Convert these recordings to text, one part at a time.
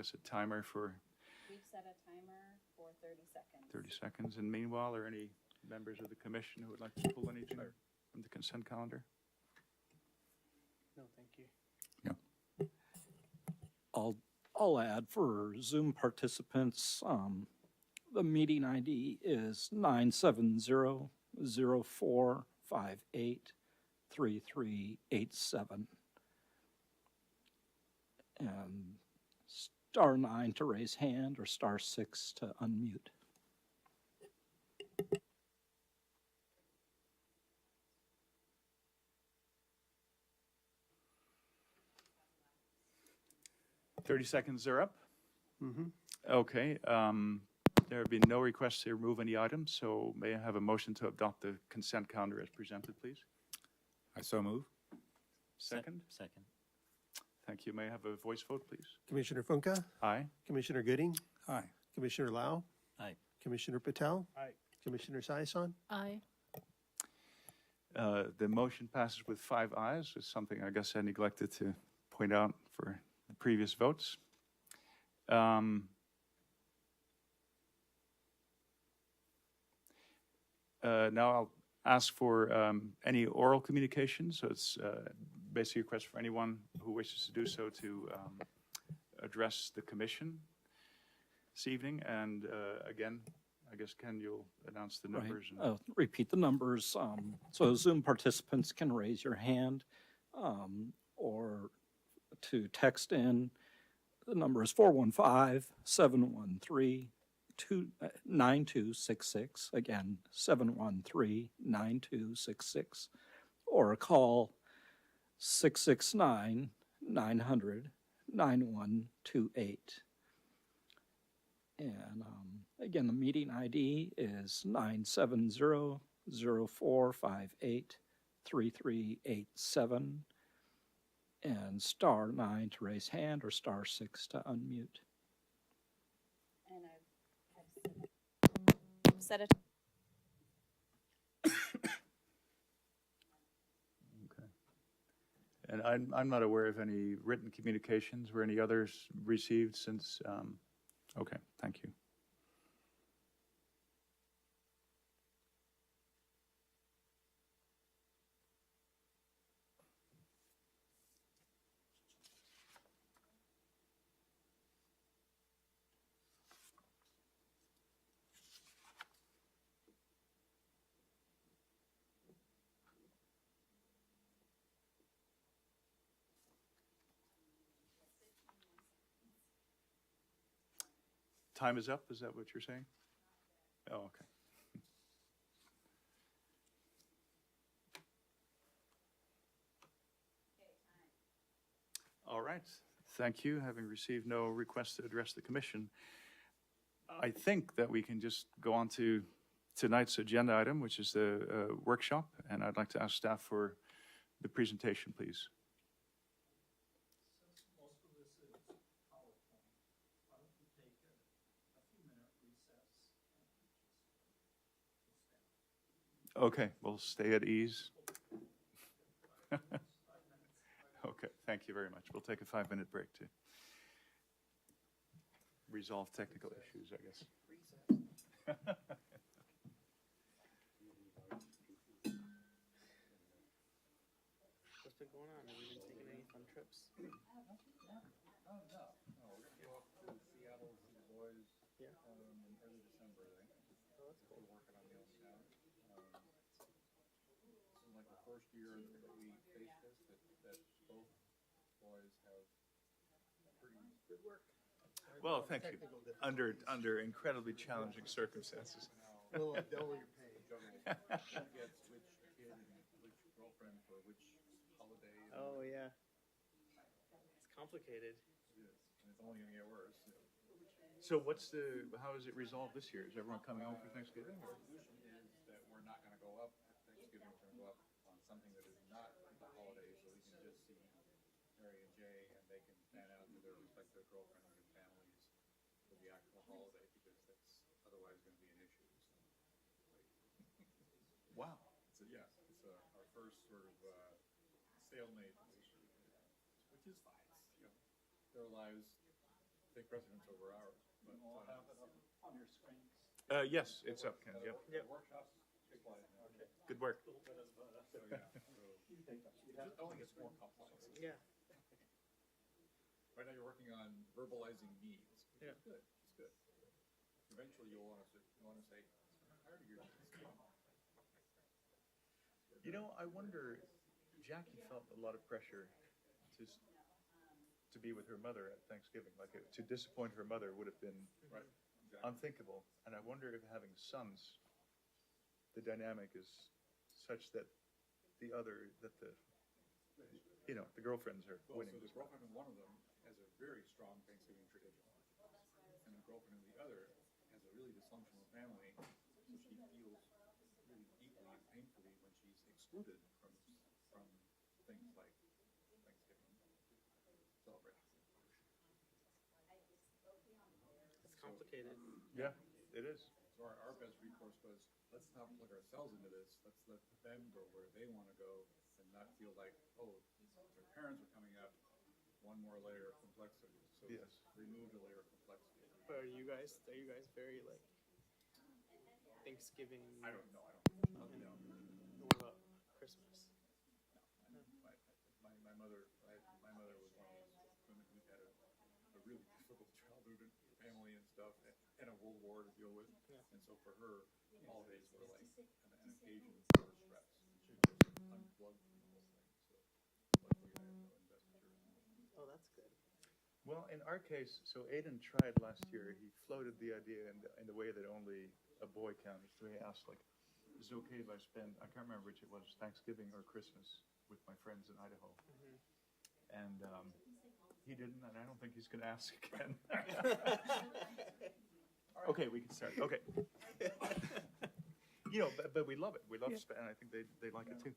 guess, a timer for We've set a timer for 30 seconds. 30 seconds. And meanwhile, are any members of the commission who would like to pull anything from the consent calendar? No, thank you. Yeah. I'll add for Zoom participants, the meeting ID is 970-0458-3387. And *9 to raise hand or *6 to unmute. Thirty seconds are up. Mm-hmm. Okay. There have been no requests to remove any items, so may I have a motion to adopt the consent calendar as presented, please? I so move. Second? Second. Thank you. May I have a voice vote, please? Commissioner Funka, Aye. Commissioner Gooding, Aye. Commissioner Lau, Aye. Commissioner Patel, Aye. Commissioner Saison. Aye. The motion passes with 5 ayes. It's something I guess I neglected to point out for the previous votes. Now I'll ask for any oral communication. So it's basically a request for anyone who wishes to do so to address the commission this evening. And again, I guess, Ken, you'll announce the numbers. Right. Repeat the numbers. So Zoom participants can raise your hand or to text in. The number is 415-713-9266. Again, 713-9266. Or call 669-900-9128. And again, the meeting ID is 970-0458-3387. And *9 to raise hand or *6 to unmute. And I've set a Okay. And I'm not aware of any written communications. Were any others received since? Okay, thank you. Time is up, is that what you're saying? Oh, okay. All right, thank you. Having received no requests to address the commission, I think that we can just go on to tonight's agenda item, which is the workshop, and I'd like to ask staff for the presentation, please. Okay, we'll stay at ease. Okay, thank you very much. We'll take a 5-minute break to resolve technical issues, I guess. What's been going on? Have you been taking any fun trips? Oh, no. We're going to go up to Seattle, see the boys Yeah. in early December, I think. Oh, that's cool. We're working on the old town. This is like the first year that we faced this, that both boys have pretty good work. Well, thank you. Under incredibly challenging circumstances. Well, double your pay. Who gets which kid and which girlfriend for which holiday. Oh, yeah. It's complicated. It is, and it's only going to get worse. So how is it resolved this year? Is everyone coming home for Thanksgiving? The solution is that we're not going to go up at Thanksgiving. We're going to go up on something that is not the holiday, so we can just see Mary and Jay, and they can fan out to their respective girlfriends and families for the actual holiday, because that's otherwise going to be an issue. So, Wow. it's our first sort of stalemate, which is fine. Their lives take precedence over ours, but. We'll have it up on your screens. Yes, it's up, Ken, yep. Yep. Workshops, take place. Good work. So, yeah, so, it only gets more complex. Yeah. Right now, you're working on verbalizing needs, which Yeah. is good, it's good. Eventually, you'll wanna say, I'm tired of your needs. You know, I wonder, Jackie felt a lot of pressure to be with her mother at Thanksgiving. Like, to disappoint her mother would have been Right, exactly. unthinkable. And I wonder if having sons, the dynamic is such that the girlfriends are Well, winning. so the girlfriend of one of them has a very strong Thanksgiving tradition. And the girlfriend of the other has a really dysfunctional family, so she feels really deeply and painfully when she's excluded from things like Thanksgiving celebration. It's complicated. Yeah, it is. So our best recourse was, let's not plug ourselves into this, let's let them go where they wanna go and not feel like, oh, their parents are coming up, one more layer of complexity. So Yes. remove the layer of complexity. But are you guys very like Thanksgiving? I don't know, And what about Christmas? My mother was one of those women who had a really difficult childhood and family and stuff, and a world war to deal with. Yeah. And so for her, holidays were like an occasion for stress. She just unplugged from the whole thing. So luckily I have no investitures. Oh, that's good. Well, in our case, so Aiden tried last year. He floated the idea in the way that only a boy can. So he asked, like, is it okay if I spend, I can't remember which it was, Thanksgiving or Christmas with my friends in Idaho? And he didn't, and I don't think he's going to ask again. Okay, we can start. Okay. You know, but we love it. We love spend, and I think they like it too.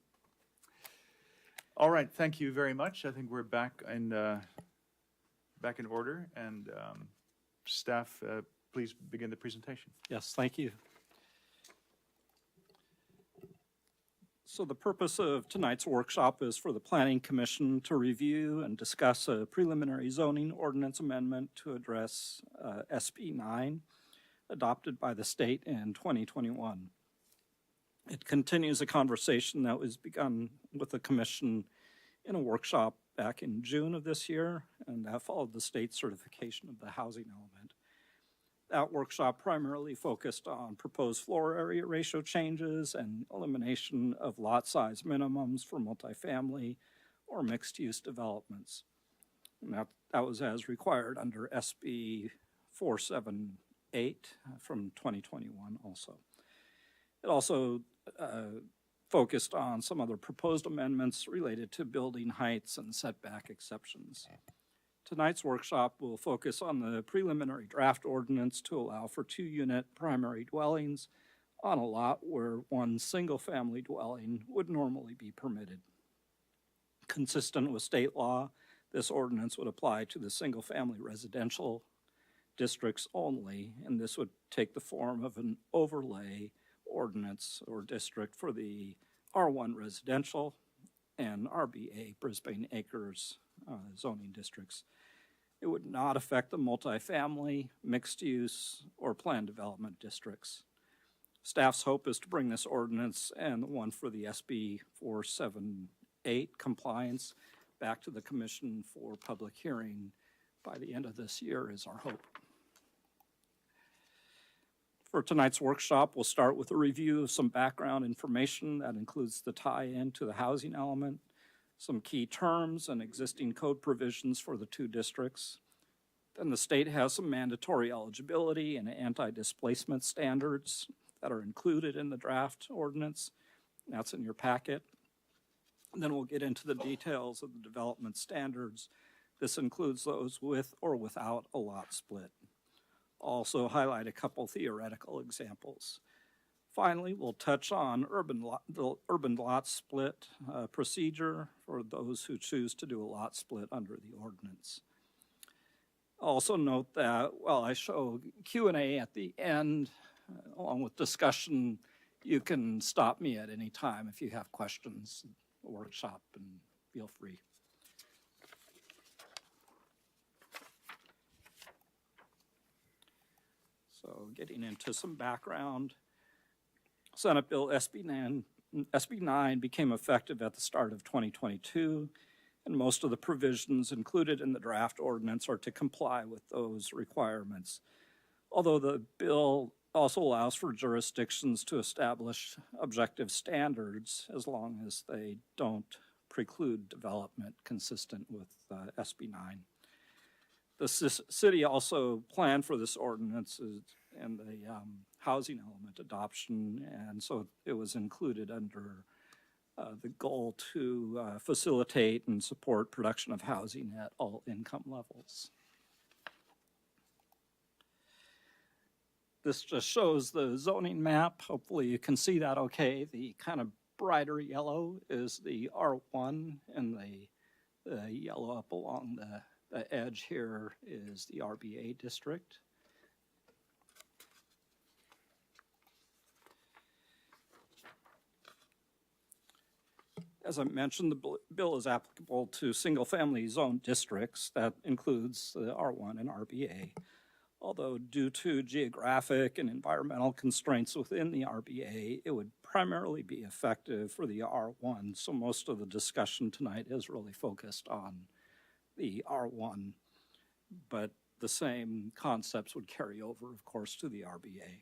All right, thank you very much. I think we're back in order, and staff, please begin the presentation. Yes, thank you. So the purpose of tonight's workshop is for the Planning Commission to review and discuss a preliminary zoning ordinance amendment to address SB 9, adopted by the state in 2021. It continues a conversation that was begun with the commission in a workshop back in June of this year, and that followed the state certification of the housing element. That workshop primarily focused on proposed floor area ratio changes and elimination of lot size minimums for multifamily or mixed-use developments. And that was as required under SB 478 from 2021 also. It also focused on some other proposed amendments related to building heights and setback exceptions. Tonight's workshop will focus on the preliminary draft ordinance to allow for 2-unit primary dwellings on a lot where one single-family dwelling would normally be permitted. Consistent with state law, this ordinance would apply to the single-family residential districts only, and this would take the form of an overlay ordinance or district for the R1 residential and RBA Brisbane Acres zoning districts. It would not affect the multifamily, mixed-use, or planned development districts. Staff's hope is to bring this ordinance and the one for the SB 478 compliance back to the commission for public hearing by the end of this year is our hope. For tonight's workshop, we'll start with a review of some background information that includes the tie-in to the housing element, some key terms and existing code provisions for the 2 districts. Then the state has some mandatory eligibility and anti-displacement standards that are included in the draft ordinance. That's in your packet. And then we'll get into the details of the development standards. This includes those with or without a lot split. Also highlight a couple theoretical examples. Finally, we'll touch on the urban lot split procedure for those who choose to do a lot split under the ordinance. Also note that while I show Q&A at the end, along with discussion, you can stop me at any time if you have questions, the workshop, and feel free. So getting into some background, Senate Bill SB 9 became effective at the start of 2022, and most of the provisions included in the draft ordinance are to comply with those requirements. Although the bill also allows for jurisdictions to establish objective standards as long as they don't preclude development consistent with SB 9. The city also planned for this ordinance and the housing element adoption, and so it was included under the goal to facilitate and support production of housing at all income levels. This just shows the zoning map. Hopefully you can see that okay. The kind of brighter yellow is the R1, and the yellow up along the edge here is the RBA district. As I mentioned, the bill is applicable to single-family zone districts. That includes the R1 and RBA. Although due to geographic and environmental constraints within the RBA, it would primarily be effective for the R1. So most of the discussion tonight is really focused on the R1, but the same concepts would carry over, of course, to the RBA.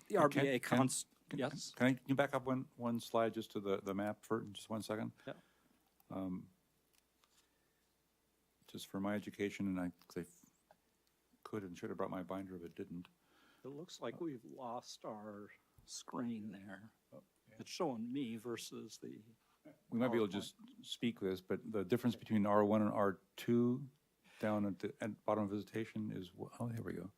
The RBA yes? Can you back up one slide just to the map for just 1 second? Yeah. Just for my education, and I could and should have brought my binder, but didn't. It looks like we've lost our screen there. It's showing me versus the. We might be able to just speak this, but the difference between R1 and R2 down at the bottom of visitation is, oh, here we go.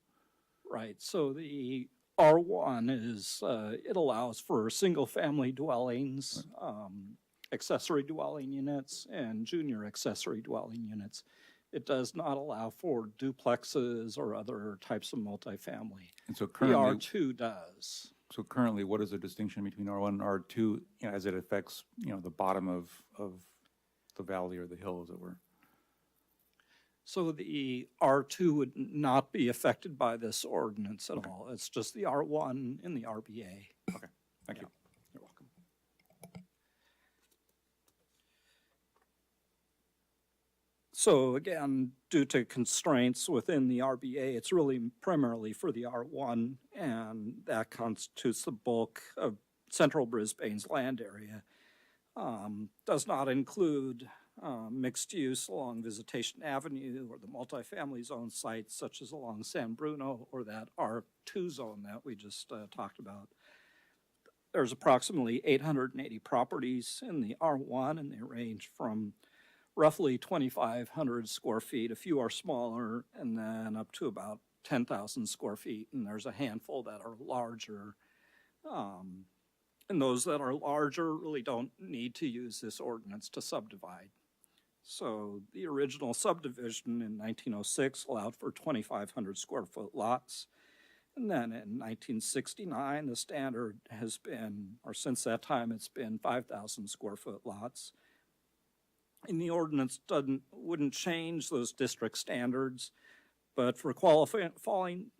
Right, so the R1 is, it allows for single-family dwellings, accessory dwelling units, and junior accessory dwelling units. It does not allow for duplexes or other types of multifamily. And so The currently, R2 does. so currently, what is the distinction between R1 and R2, you know, as it affects, you know, the bottom of the valley or the hill, as it were? So the R2 would not be affected by this ordinance at all. It's just the R1 and the RBA. Okay, thank you. You're welcome. So again, due to constraints within the RBA, it's really primarily for the R1, and that constitutes the bulk of central Brisbane's land area. Does not include mixed use along Visitation Avenue or the multifamily zone sites such as along San Bruno or that R2 zone that we just talked about. There's approximately 880 properties in the R1, and they range from roughly 2,500 square feet. A few are smaller, and then up to about 10,000 square feet. And there's a handful that are larger. And those that are larger really don't need to use this ordinance to subdivide. So the original subdivision in 1906 allowed for 2,500 square foot lots. And then in 1969, the standard has been, or since that time, it's been 5,000 square foot lots. And the ordinance wouldn't change those district standards, but for qualifying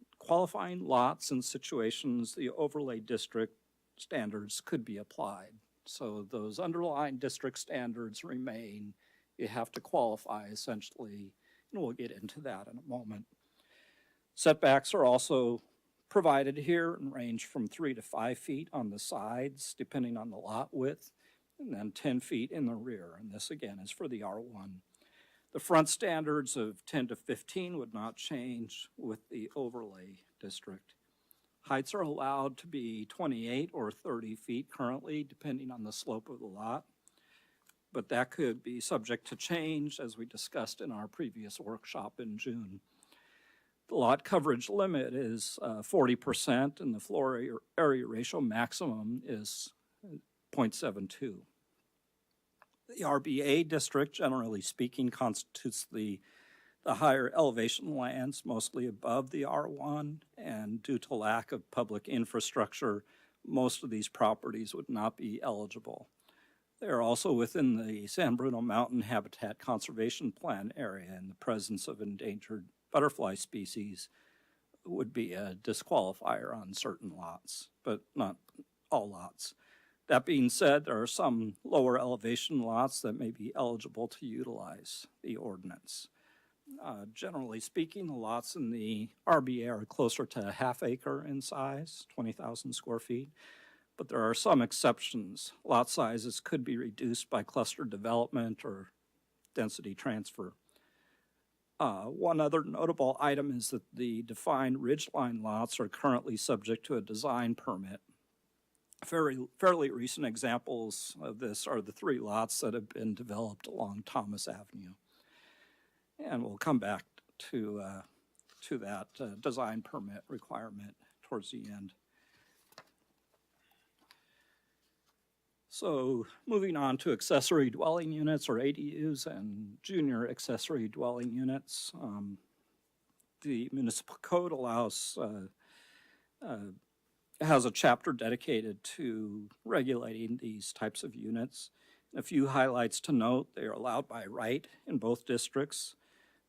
lots and situations, the overlay district standards could be applied. So those underlying district standards remain. You have to qualify essentially, and we'll get into that in a moment. Setbacks are also provided here and range from 3 to 5 feet on the sides, depending on the lot width, and then 10 feet in the rear. And this again is for the R1. The front standards of 10 to 15 would not change with the overlay district. Heights are allowed to be 28 or 30 feet currently, depending on the slope of the lot. But that could be subject to change, as we discussed in our previous workshop in June. The lot coverage limit is 40%, and the floor area ratio maximum is 0.72. The RBA district, generally speaking, constitutes the higher elevation lands, mostly above the R1, and due to lack of public infrastructure, most of these properties would not be eligible. They are also within the San Bruno Mountain Habitat Conservation Plan area in the presence of endangered butterfly species, would be a disqualifier on certain lots, but not all lots. That being said, there are some lower elevation lots that may be eligible to utilize the ordinance. Generally speaking, the lots in the RBA are closer to a half acre in size, 20,000 square feet, but there are some exceptions. Lot sizes could be reduced by cluster development or density transfer. One other notable item is that the defined ridgeline lots are currently subject to a design permit. Fairly recent examples of this are the 3 lots that have been developed along Thomas Avenue. And we'll come back to that design permit requirement towards the end. So moving on to accessory dwelling units or ADUs and junior accessory dwelling units. The municipal code has a chapter dedicated to regulating these types of units. A few highlights to note: they are allowed by right in both districts.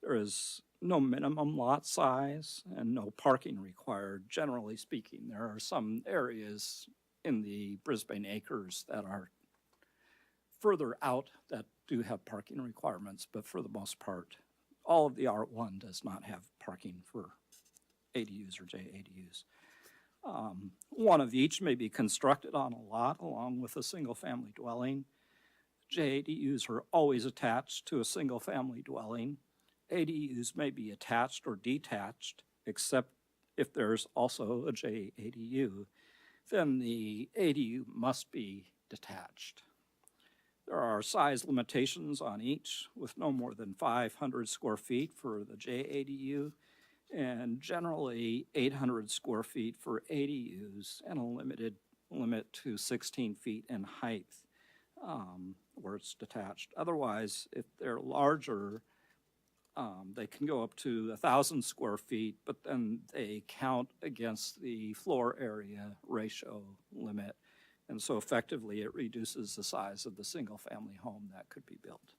There is no minimum lot size and no parking required. Generally speaking, there are some areas in the Brisbane Acres that are further out that do have parking requirements, but for the most part, all of the R1 does not have parking for ADUs or JADUs. One of each may be constructed on a lot along with a single-family dwelling. JADUs are always attached to a single-family dwelling. ADUs may be attached or detached, except if there's also a JADU, then the ADU must be detached. There are size limitations on each, with no more than 500 square feet for the JADU, and generally 800 square feet for ADUs, and a limit to 16 feet in height where it's detached. Otherwise, if they're larger, they can go up to 1,000 square feet, but then they count against the floor area ratio limit. And so effectively, it reduces the size of the single-family home that could be built.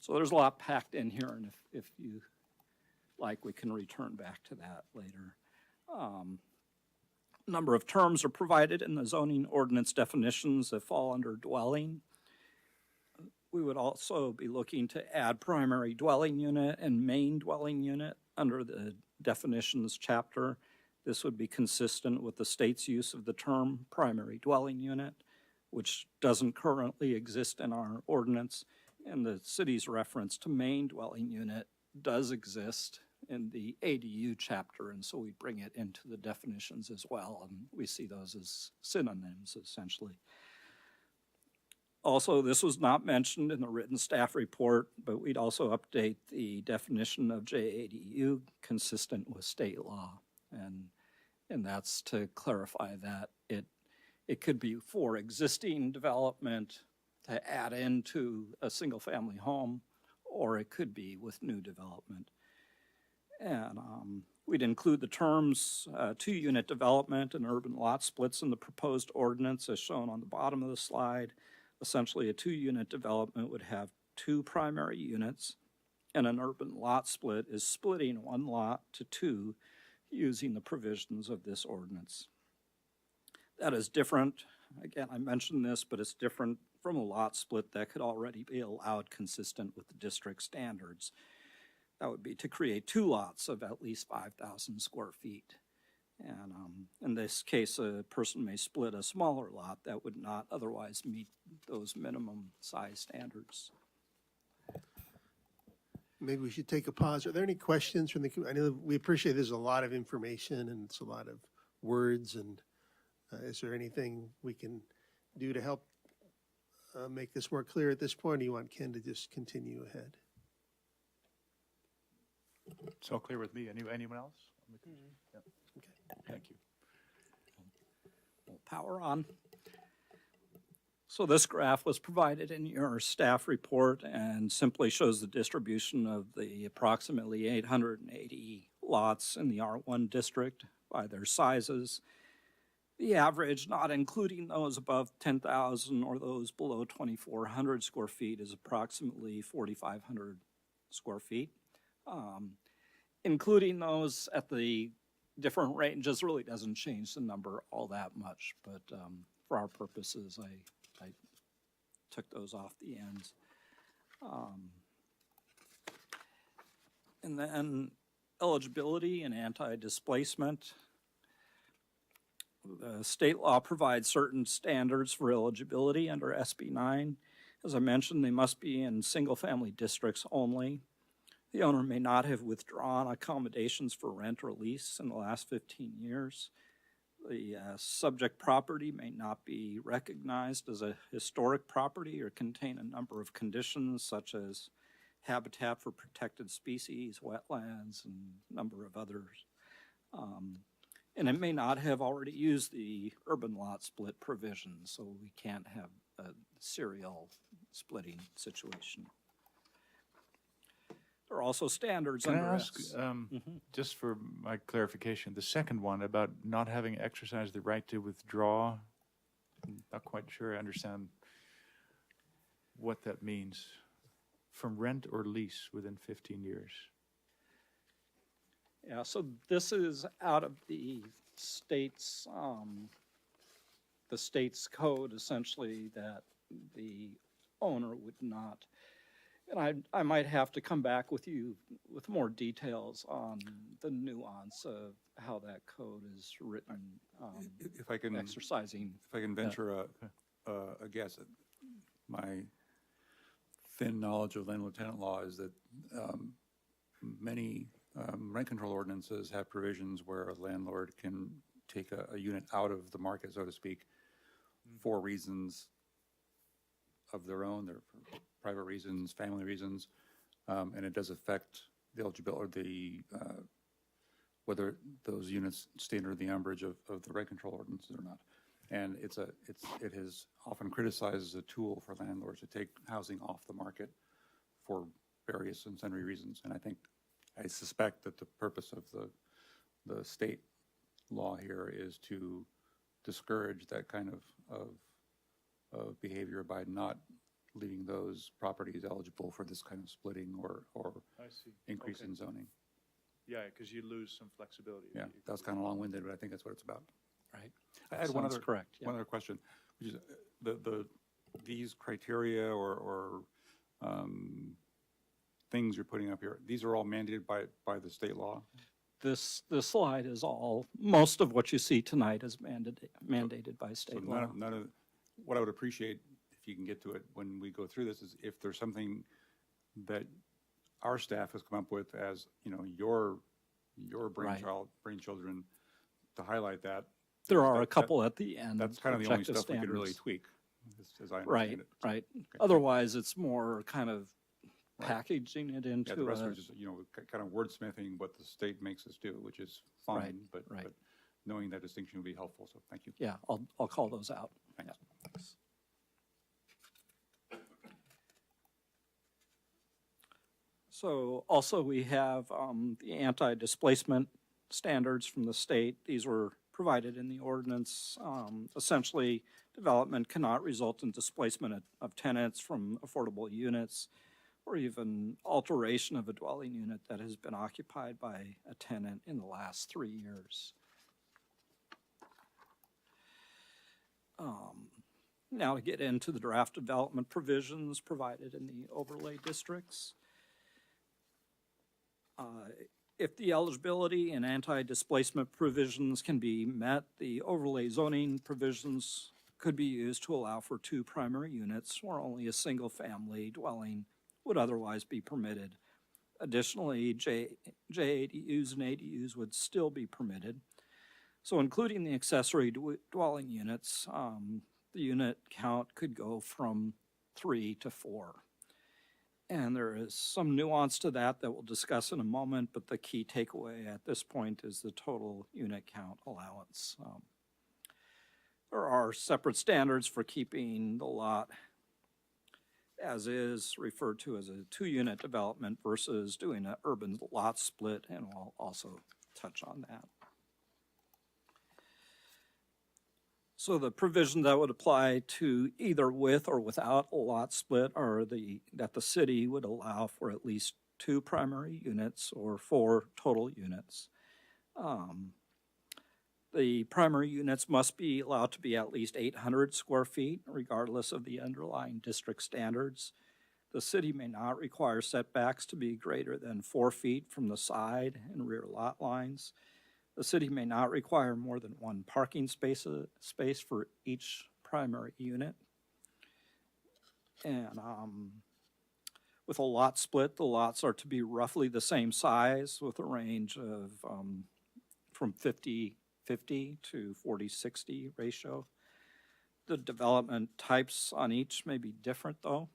So there's a lot packed in here, and if you like, we can return back to that later. Number of terms are provided in the zoning ordinance definitions that fall under dwelling. We would also be looking to add primary dwelling unit and main dwelling unit under the definitions chapter. This would be consistent with the state's use of the term primary dwelling unit, which doesn't currently exist in our ordinance, and the city's reference to main dwelling unit does exist in the ADU chapter, and so we bring it into the definitions as well, and we see those as synonyms, essentially. Also, this was not mentioned in the written staff report, but we'd also update the definition of JADU consistent with state law. And that's to clarify that it could be for existing development to add into a single-family home, or it could be with new development. And we'd include the terms 2-unit development and urban lot splits in the proposed ordinance as shown on the bottom of the slide. Essentially, a 2-unit development would have 2 primary units, and an urban lot split is splitting 1 lot to 2 using the provisions of this ordinance. That is different. Again, I mentioned this, but it's different from a lot split that could already be allowed consistent with the district standards. That would be to create 2 lots of at least 5,000 square feet. And in this case, a person may split a smaller lot that would not otherwise meet those minimum size standards. Maybe we should take a pause. Are there any questions from the community? I know we appreciate there's a lot of information and it's a lot of words. And is there anything we can do to help make this more clear at this point? Or do you want Ken to just continue ahead? It's all clear with me. Anyone else? Yeah. Okay. Thank you. Power on. So this graph was provided in your staff report and simply shows the distribution of the approximately 880 lots in the R1 district by their sizes. The average, not including those above 10,000 or those below 2,400 square feet, is approximately 4,500 square feet. including those at the different ranges really doesn't change the number all that much, but for our purposes, I took those off the ends. And then eligibility and anti-displacement. The state law provides certain standards for eligibility under SB 9. As I mentioned, they must be in single-family districts only. The owner may not have withdrawn accommodations for rent or lease in the last 15 years. The subject property may not be recognized as a historic property or contain a number of conditions such as habitat for protected species, wetlands, and a number of others. And it may not have already used the urban lot split provision, so we can't have a serial splitting situation. There are also standards Can under I ask, Mm-hmm. just for my clarification, the second one about not having exercised the right to withdraw, I'm not quite sure I understand what that means. From rent or lease within 15 years? Yeah, so this is out of the state's code essentially that the owner would not. And I might have to come back with you with more details on the nuance of how that code is written, If I can, exercising. if I can venture a guess, my thin knowledge of landlord tenant law is that many rent control ordinances have provisions where a landlord can take a unit out of the market, so to speak, for reasons of their own, their private reasons, family reasons, and it does affect the eligibility, whether those units stay under the umbrage of the rent control ordinances or not. And it is often criticized as a tool for landlords to take housing off the market for various and sundry reasons. And I suspect that the purpose of the state law here is to discourage that kind of behavior by not leaving those properties eligible for this kind of splitting or I see. increase Okay. in zoning. Yeah, because you lose some flexibility. Yeah, that was kind of long-winded, but I think that's what it's about. Right. I had one Sounds other correct, yeah. one other question, which is these criteria or things you're putting up here. These are all mandated by the state law. This slide is all, most of what you see tonight is mandated by So state law. none of what I would appreciate if you can get to it when we go through this is if there's something that our staff has come up with as your brainchildren to highlight that. There are a couple at the end. That's kind of the only objective stuff we can really standards. tweak, as I understand Right, it. right. Otherwise, it's more kind of packaging it Yeah, into the rest a, are just, kind of wordsmithing what the state makes us do, which is fine, but right. knowing that distinction would be helpful, so thank you. yeah, I'll call those out. Thanks. Yeah, thanks. So also we have the anti-displacement standards from the state. These were provided in the ordinance. Essentially, development cannot result in displacement of tenants from affordable units or even alteration of a dwelling unit that has been occupied by a tenant in the last 3 years. Now to get into the draft development provisions provided in the overlay districts. If the eligibility and anti-displacement provisions can be met, the overlay zoning provisions could be used to allow for 2 primary units where only a single family dwelling would otherwise be permitted. Additionally, JADUs and ADUs would still be permitted. So including the accessory dwelling units, the unit count could go from 3 to 4. And there is some nuance to that we'll discuss in a moment, but the key takeaway at this point is the total unit count allowance. There are separate standards for keeping the lot as is, referred to as a 2-unit development versus doing an urban lot split, and we'll also touch on that. So the provision that would apply to either with or without a lot split are that the city would allow for at least 2 primary units or 4 total units. The primary units must be allowed to be at least 800 square feet, regardless of the underlying district standards. The city may not require setbacks to be greater than 4 feet from the side and rear lot lines. The city may not require more than 1 parking space for each primary unit. And with a lot split, the lots are to be roughly the same size with a range of from 50-50 to 40-60 ratio. The development types on each may be different though.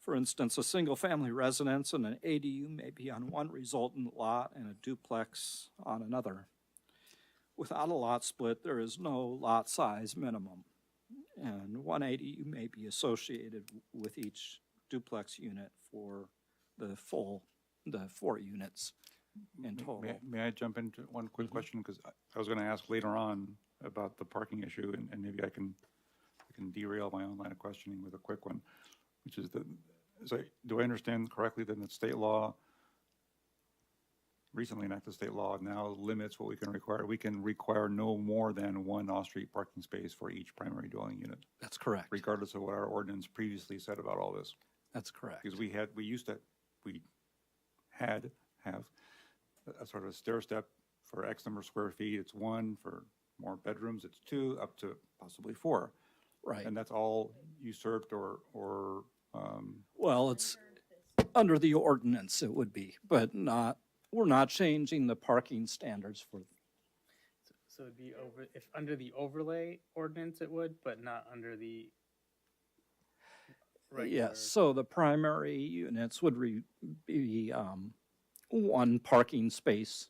For instance, a single-family residence and an ADU may be on one resultant lot and a duplex on another. Without a lot split, there is no lot size minimum, and one ADU may be associated with each duplex unit for the 4 units in total. May I jump into one quick question? Because I was going to ask later on about the parking issue, and maybe I can derail my own line of questioning with a quick one, which is do I understand correctly that the state law, recently enacted state law, now limits what we can require? We can require no more than 1 off-street parking space for each primary dwelling unit, That's correct. regardless of what our ordinance previously said about all this. That's correct. Because we have a sort of a stair step for X number of square feet. It's 1 for more bedrooms. It's 2 up to possibly 4. Right. And that's all usurped or Well, it's under the ordinance it would be, but we're not changing the parking standards for, So it'd be if under the overlay ordinance it would, but not under the regular. yes, so the primary units would be 1 parking space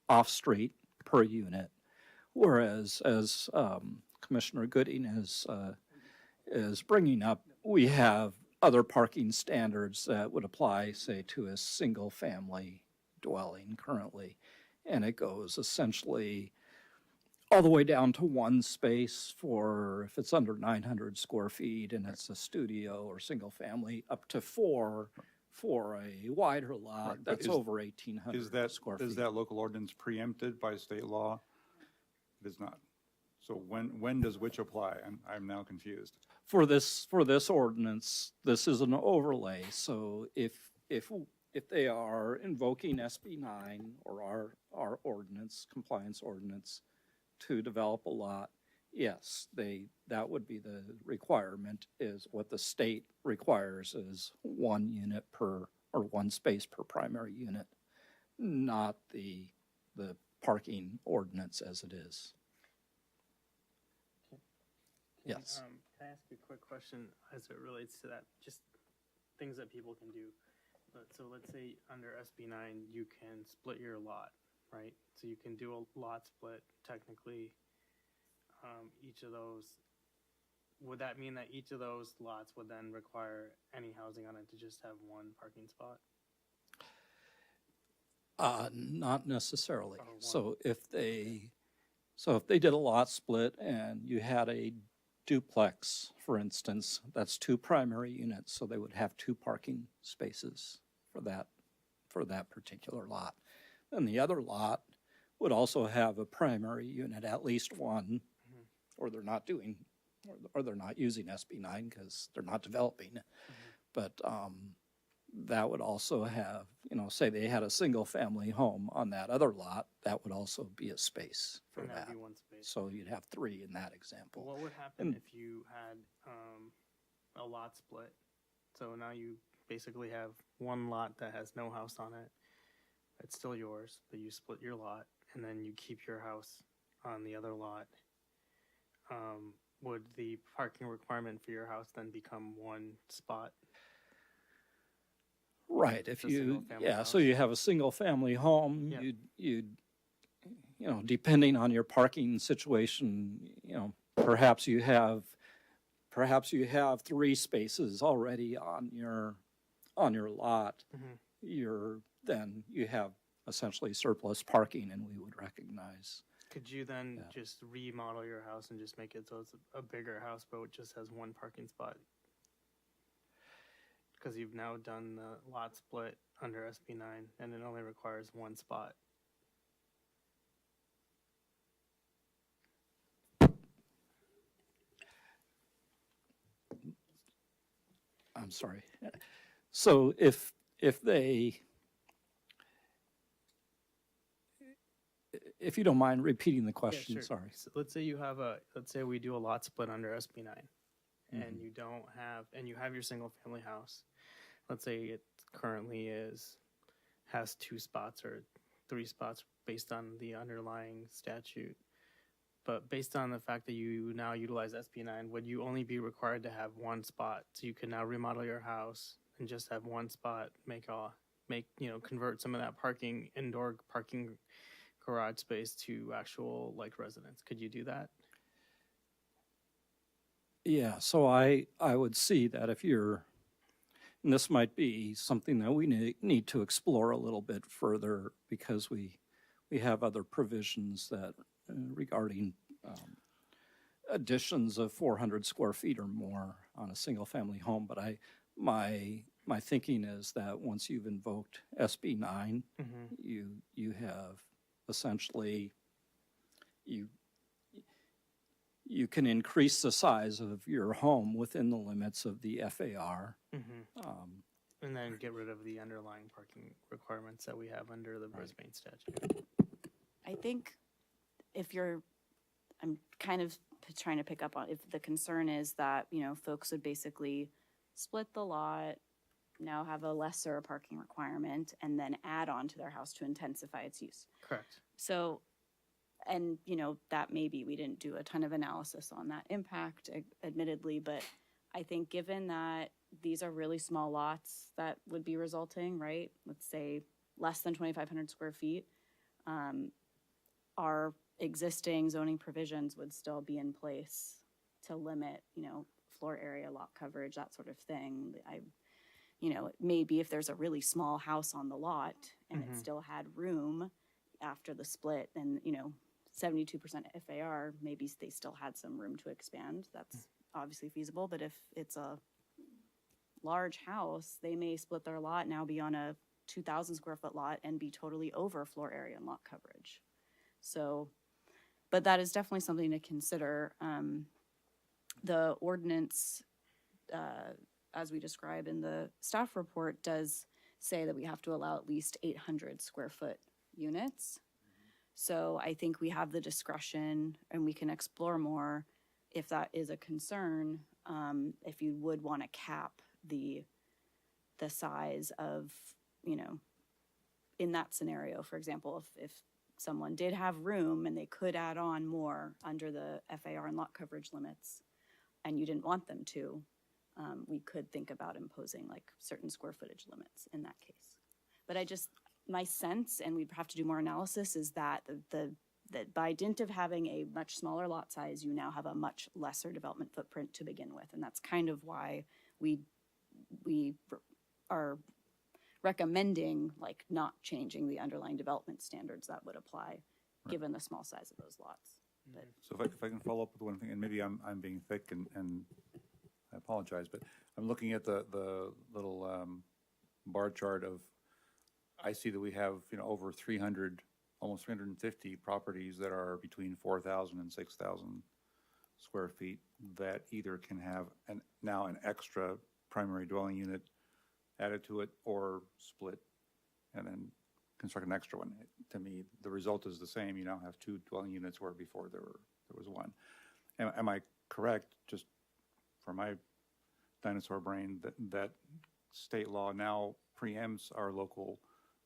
off-street per unit. Whereas, as Commissioner Gooding is bringing up, we have other parking standards that would apply, say, to a single-family dwelling currently. And it goes essentially all the way down to 1 space for, if it's under 900 square feet and it's a studio or single-family, up to 4 for a wider lot Right, but that's is- over 1,800 square feet. is that local ordinance preempted by state law? It is not. So when does which apply? I'm now confused. For this ordinance, this is an overlay, so if they are invoking SB 9 or our ordinance, compliance ordinance, to develop a lot, yes, that would be the requirement, is what the state requires is 1 unit per, or 1 space per primary unit, not the parking ordinance as it is. Yes. Can I ask you a quick question as it relates to that? Just things that people can do. So let's say under SB 9, you can split your lot, right? So you can do a lot split technically. Each of those, would that mean that each of those lots would then require any housing on it to just have 1 parking spot? Not necessarily. Oh, wow. So if they did a lot split and you had a duplex, for instance, that's 2 primary units, so they would have 2 parking spaces for that particular lot. And the other lot would also have a primary unit, at least 1, or they're not doing, or they're not using SB 9 because they're not developing. But that would also have, say they had a single family home on that other lot, that would also be a space for And that. that'd be 1 space. So you'd have 3 in that example. What would happen And- if you had a lot split? So now you basically have 1 lot that has no house on it. It's still yours, but you split your lot, and then you keep your house on the other lot. Would the parking requirement for your house then become 1 spot? Right, if It's a you, single-family yeah, so house. you have a single family home, Yeah. you'd, depending on your parking situation, perhaps you have 3 spaces already on your lot. Mhm. You have essentially surplus parking, and we would recognize. Could you then Yeah. just remodel your house and just make it so it's a bigger house, but it just has 1 parking spot? because you've now done the lot split under SB9 and it only requires one spot. I'm sorry. So if you don't mind repeating the question, Yeah, sure. sorry. So let's say we do a lot split under SB9 and you don't have, and you have your single family house. Let's say it currently has 2 spots or 3 spots based on the underlying statute. But based on the fact that you now utilize SB9, would you only be required to have 1 spot? So you can now remodel your house and just have 1 spot, convert some of that indoor parking garage space to actual like residence. Could you do that? Yeah, so I would see that if you're, and this might be something that we need to explore a little bit further because we have other provisions that regarding additions of 400 square feet or more on a single family home. But my thinking is that once you've invoked SB 9, you have essentially you can increase the size of your home within the limits of the FAR. And then get rid of the underlying parking requirements that we have under the Brisbane statute. I think I'm kind of trying to pick up on if the concern is that, folks would basically split the lot, now have a lesser parking requirement, and then add on to their house to intensify its use. Correct. So, and, that maybe we didn't do a ton of analysis on that impact, admittedly, but I think given that these are really small lots that would be resulting, right? Let's say less than 2,500 square feet, our existing zoning provisions would still be in place to limit, floor area, lot coverage, that sort of thing. Maybe if there's a really small house on the lot and it still had room after the split, then, 72% FAR, maybe they still had some room to expand. That's obviously feasible, but if it's a large house, they may split their lot, now be on a 2,000 square foot lot and be totally over floor area and lot coverage. So, but that is definitely something to consider. The ordinance, as we describe in the staff report, does say that we have to allow at least 800 square foot units. So I think we have the discretion and we can explore more if that is a concern, if you would want to cap the size of, in that scenario, for example, if someone did have room and they could add on more under the FAR and lot coverage limits and you didn't want them to, we could think about imposing like certain square footage limits in that case. But my sense, and we'd have to do more analysis, is that that by dint of having a much smaller lot size, you now have a much lesser development footprint to begin with. And that's kind of why we are recommending like not changing the underlying development standards that would apply given the small size of those lots. But So if I can follow up with one thing, and maybe I'm being thick and I apologize, but I'm looking at the little bar chart of, I see that we have, over 300, almost 350 properties that are between 4,000 and 6,000 square feet that either can have now an extra primary dwelling unit added to it or split and then construct an extra one. To me, the result is the same. You now have 2 dwelling units where before there was 1. Am I correct, just for my dinosaur brain, that state law now preempts our local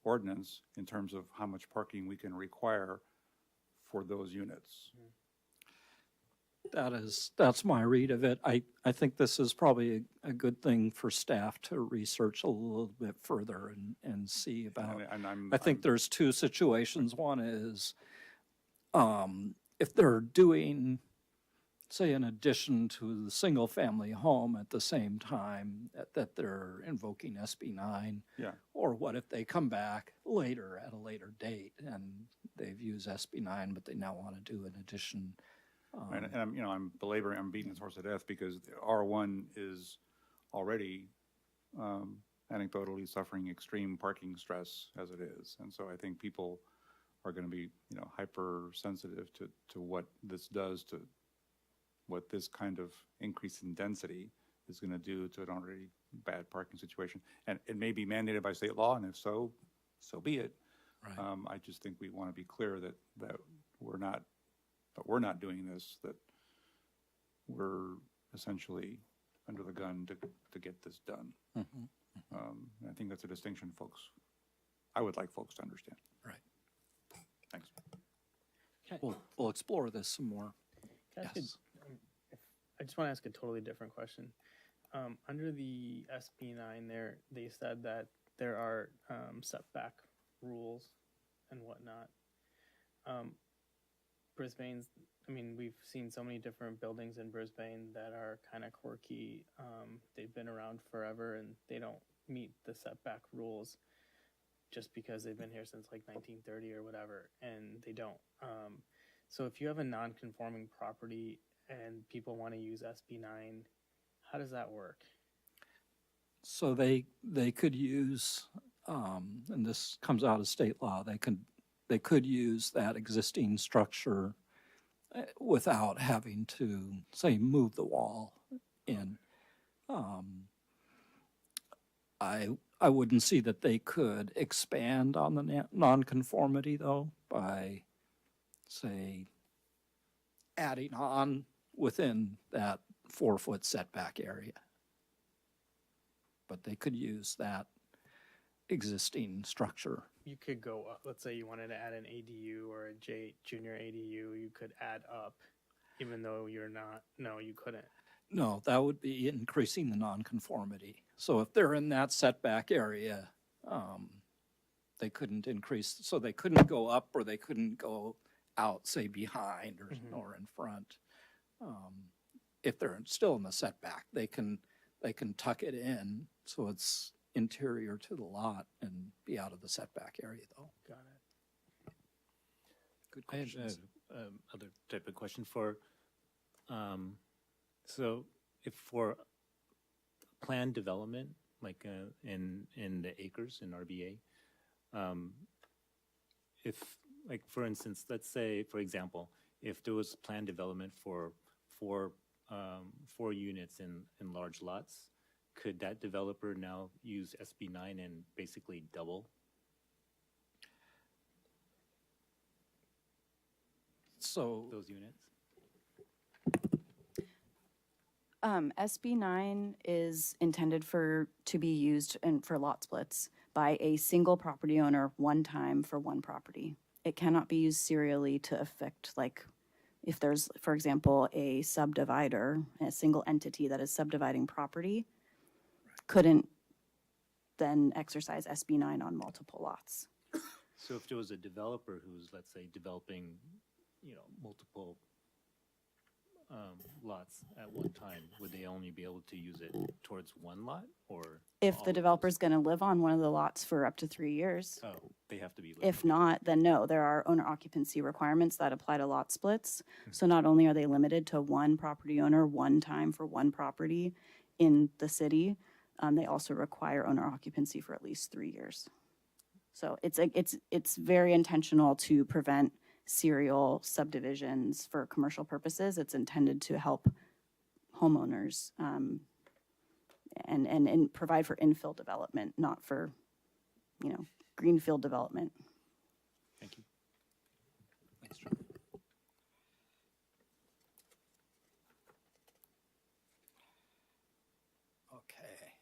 ordinance in terms of how much parking we can require for those units? That's my read of it. I think this is probably a good thing for staff to research a little bit further and see about. And I think there's 2 situations. One is if they're doing, say, an addition to the single family home at the same time that they're invoking SB 9. Yeah. Or what if they come back later at a later date and they've used SB 9, but they now want to do an addition. And I'm belaboring, I'm beating this horse to death because R1 is already anecdotally suffering extreme parking stress as it is. And so I think people are going to be, hypersensitive to what this does, to what this kind of increase in density is going to do to an already bad parking situation. And it may be mandated by state law, and if so, so be it. Right. I just think we want to be clear that we're not doing this, that we're essentially under the gun to get this done. Mhm. I think that's a distinction I would like folks to understand. Right. Thanks. We'll explore this some more. Can I ask Yes. I just want to ask a totally different question. Under the SB9 there, they said that there are setback rules and whatnot. Brisbane's, we've seen so many different buildings in Brisbane that are kind of quirky. They've been around forever and they don't meet the setback rules just because they've been here since like 1930 or whatever, and they don't. So if you have a non-conforming property and people want to use SB9, how does that work? So they could use, and this comes out of state law, they could use that existing structure without having to, say, move the wall in. I wouldn't see that they could expand on the nonconformity though by, say, adding on within that 4-foot setback area. But they could use that existing structure. You could go up, let's say you wanted to add an ADU or a junior ADU, you could add up, even though you couldn't. No, that would be increasing the nonconformity. So if they're in that setback area, they couldn't increase, so they couldn't go up or they couldn't go out, say, behind or in front. If they're still in the setback, they can tuck it in so it's interior to the lot and be out of the setback area though. Got it. Good I have questions. other type of question for, so if for planned development, like in the acres in RBA, if, like, for instance, let's say, for example, if there was planned development for four units in large lots, could that developer now use SB9 and basically double? So Those units? SB9 is intended to be used for lot splits by a single property owner one time for one property. It cannot be used serially to affect, like, if there's, for example, a subdivider, a single entity that is subdividing property, couldn't then exercise SB9 on multiple lots. So if there was a developer who's, let's say, developing, multiple lots at one time, would they only be able to use it towards one lot or? If all the of developer's going to live on one of the lots for up to 3 years. those? Oh, they have to be. If living. not, then no, there are owner occupancy requirements that apply to lot splits. So not only are they limited to one property owner one time for one property in the city, they also require owner occupancy for at least 3 years. So it's very intentional to prevent serial subdivisions for commercial purposes. It's intended to help homeowners and provide for infill development, not for, greenfield development. Thank you. Thanks, John. Okay.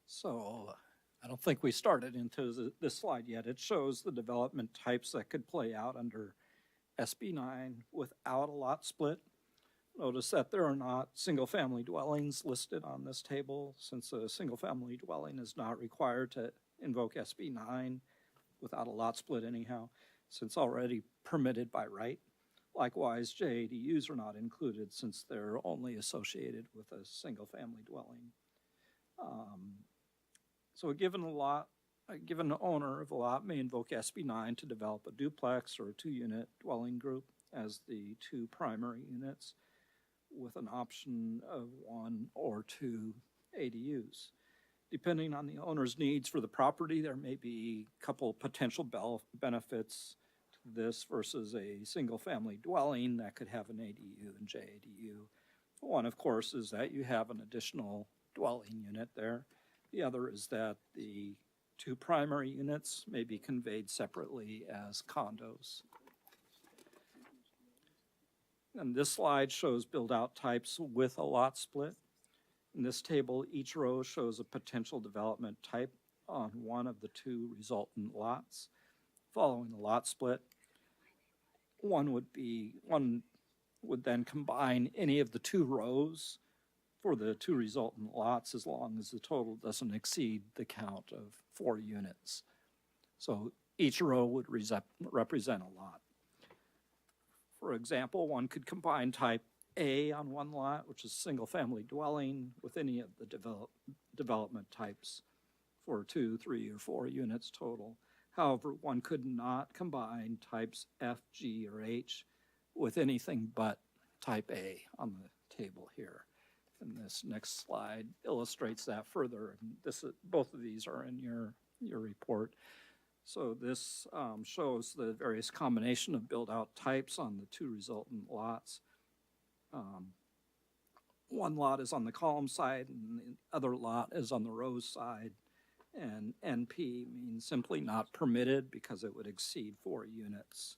So I don't think we started into this slide yet. It shows the development types that could play out under SB9 without a lot split. Notice that there are not single-family dwellings listed on this table, since a single-family dwelling is not required to invoke SB9 without a lot split anyhow, since already permitted by right. Likewise, JADUs are not included since they're only associated with a single-family dwelling. So a given owner of a lot may invoke SB9 to develop a duplex or a 2-unit dwelling group as the 2 primary units, with an option of 1 or 2 ADUs. Depending on the owner's needs for the property, there may be a couple potential benefits to this versus a single-family dwelling that could have an ADU and JADU. One, of course, is that you have an additional dwelling unit there. The other is that the two primary units may be conveyed separately as condos. And this slide shows build-out types with a lot split. In this table, each row shows a potential development type on one of the two resultant lots. Following the lot split, one would then combine any of the two rows for the two resultant lots as long as the total doesn't exceed the count of 4 units. So each row would represent a lot. For example, one could combine type A on one lot, which is single-family dwelling, with any of the development types for 2, 3, or 4 units total. However, one could not combine types F, G, or H with anything but type A on the table here. And this next slide illustrates that further. And both of these are in your report. So this shows the various combination of build-out types on the two resultant lots. One lot is on the column side and the other lot is on the rows side. And NP means simply not permitted because it would exceed 4 units.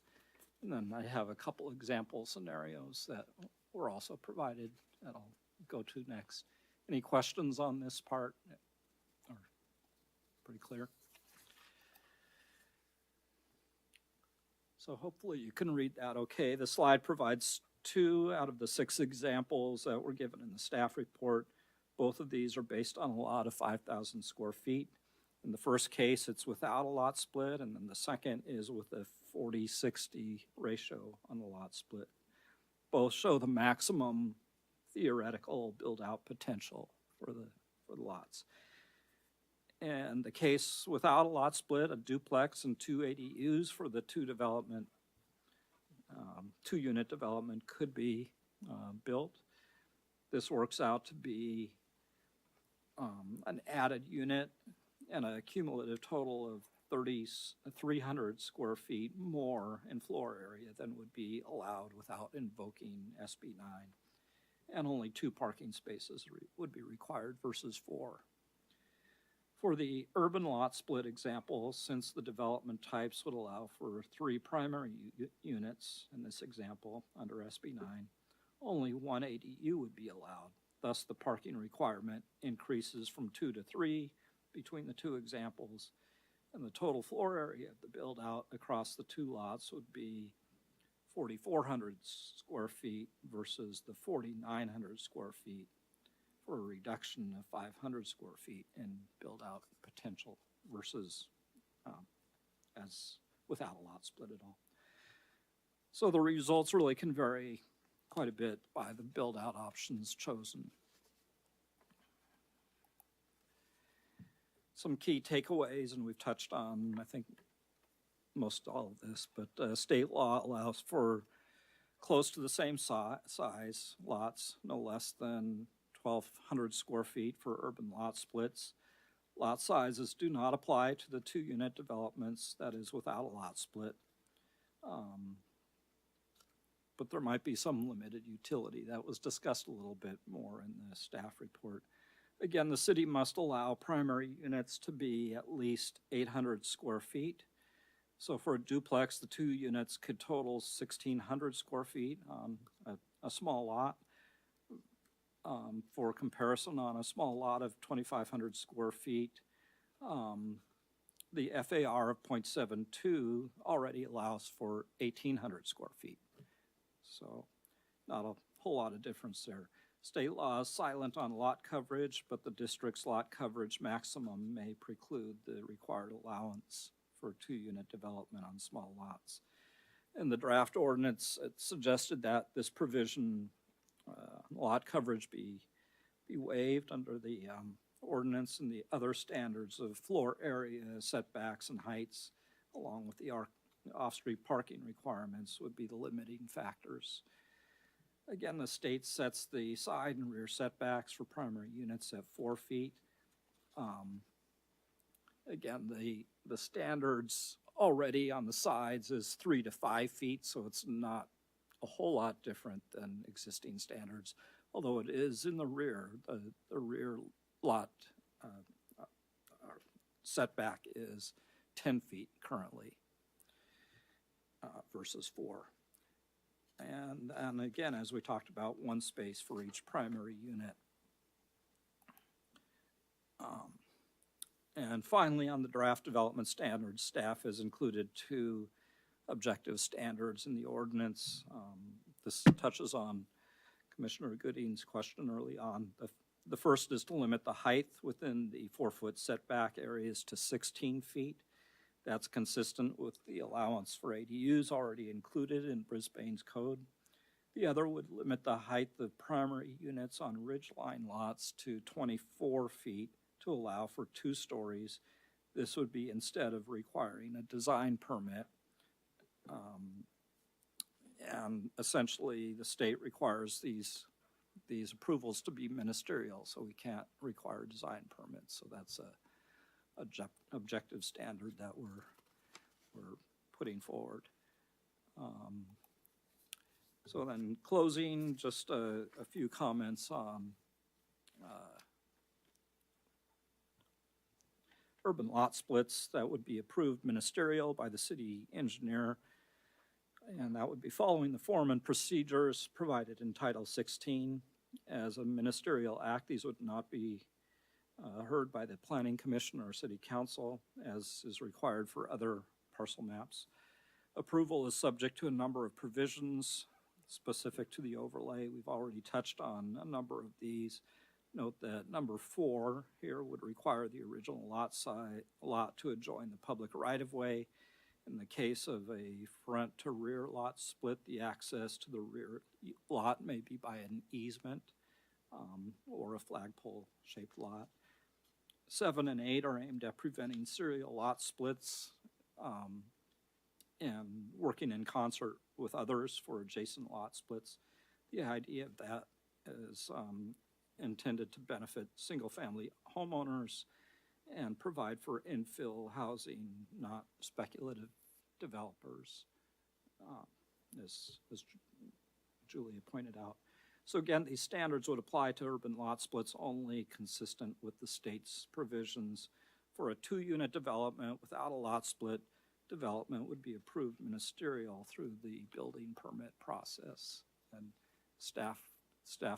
And then I have a couple example scenarios that were also provided that I'll go to next. Any questions on this part? Or pretty clear? So hopefully you can read that okay. The slide provides 2 out of the 6 examples that were given in the staff report. Both of these are based on a lot of 5,000 square feet. In the first case, it's without a lot split, and then the second is with a 40-60 ratio on the lot split. Both show the maximum theoretical build-out potential for the lots. And the case without a lot split, a duplex and 2 ADUs for the 2-unit development could be built. This works out to be an added unit and a cumulative total of 300 square feet more in floor area than would be allowed without invoking SB 9. And only 2 parking spaces would be required versus 4. For the urban lot split example, since the development types would allow for 3 primary units in this example under SB 9, only 1 ADU would be allowed. Thus, the parking requirement increases from 2 to 3 between the 2 examples, and the total floor area of the build-out across the 2 lots would be 4,400 square feet versus the 4,900 square feet, for a reduction of 500 square feet in build-out potential versus as without a lot split at all. So the results really can vary quite a bit by the build-out options chosen. Some key takeaways, and we've touched on, I think, most all of this, but state law allows for close to the same size lots, no less than 1,200 square feet for urban lot splits. Lot sizes do not apply to the 2-unit developments, that is without a lot split. But there might be some limited utility. That was discussed a little bit more in the staff report. Again, the city must allow primary units to be at least 800 square feet. So for a duplex, the 2 units could total 1,600 square feet on a small lot. For comparison, on a small lot of 2,500 square feet, the FAR of 0.72 already allows for 1,800 square feet. So not a whole lot of difference there. State law is silent on lot coverage, but the district's lot coverage maximum may preclude the required allowance for 2-unit development on small lots. In the draft ordinance, it suggested that this provision, lot coverage, be waived under the ordinance, and the other standards of floor area, setbacks, and heights, along with the off-street parking requirements, would be the limiting factors. Again, the state sets the side and rear setbacks for primary units at 4 feet. Again, the standards already on the sides is 3 to 5 feet, so it's not a whole lot different than existing standards, although it is in the rear. The rear lot setback is 10 feet currently versus 4. And again, as we talked about, 1 space for each primary unit. And finally, on the draft development standards, staff has included 2 objective standards in the ordinance. This touches on Commissioner Gooding's question early on. The first is to limit the height within the 4-foot setback areas to 16 feet. That's consistent with the allowance for ADUs already included in Brisbane's code. The other would limit the height of primary units on ridgeline lots to 24 feet to allow for 2 stories. This would be instead of requiring a design permit. And essentially, the state requires these approvals to be ministerial, so we can't require design permits. So that's a objective standard that we're putting forward. So then closing, just a few comments on urban lot splits that would be approved ministerial by the city engineer, and that would be following the form and procedures provided in Title 16. As a ministerial act, these would not be heard by the Planning Commission or City Council, as is required for other parcel maps. Approval is subject to a number of provisions specific to the overlay. We've already touched on a number of these. Note that number 4 here would require the original lot to adjoin the public right-of-way. In the case of a front to rear lot split, the access to the rear lot may be by an easement or a flagpole-shaped lot. 7 and 8 are aimed at preventing serial lot splits and working in concert with others for adjacent lot splits. The idea of that is intended to benefit single-family homeowners and provide for infill housing, not speculative developers, as Julia pointed out. So again, these standards would apply to urban lot splits only, consistent with the state's provisions. For a 2-unit development without a lot split, development would be approved ministerial through the building permit process, and staff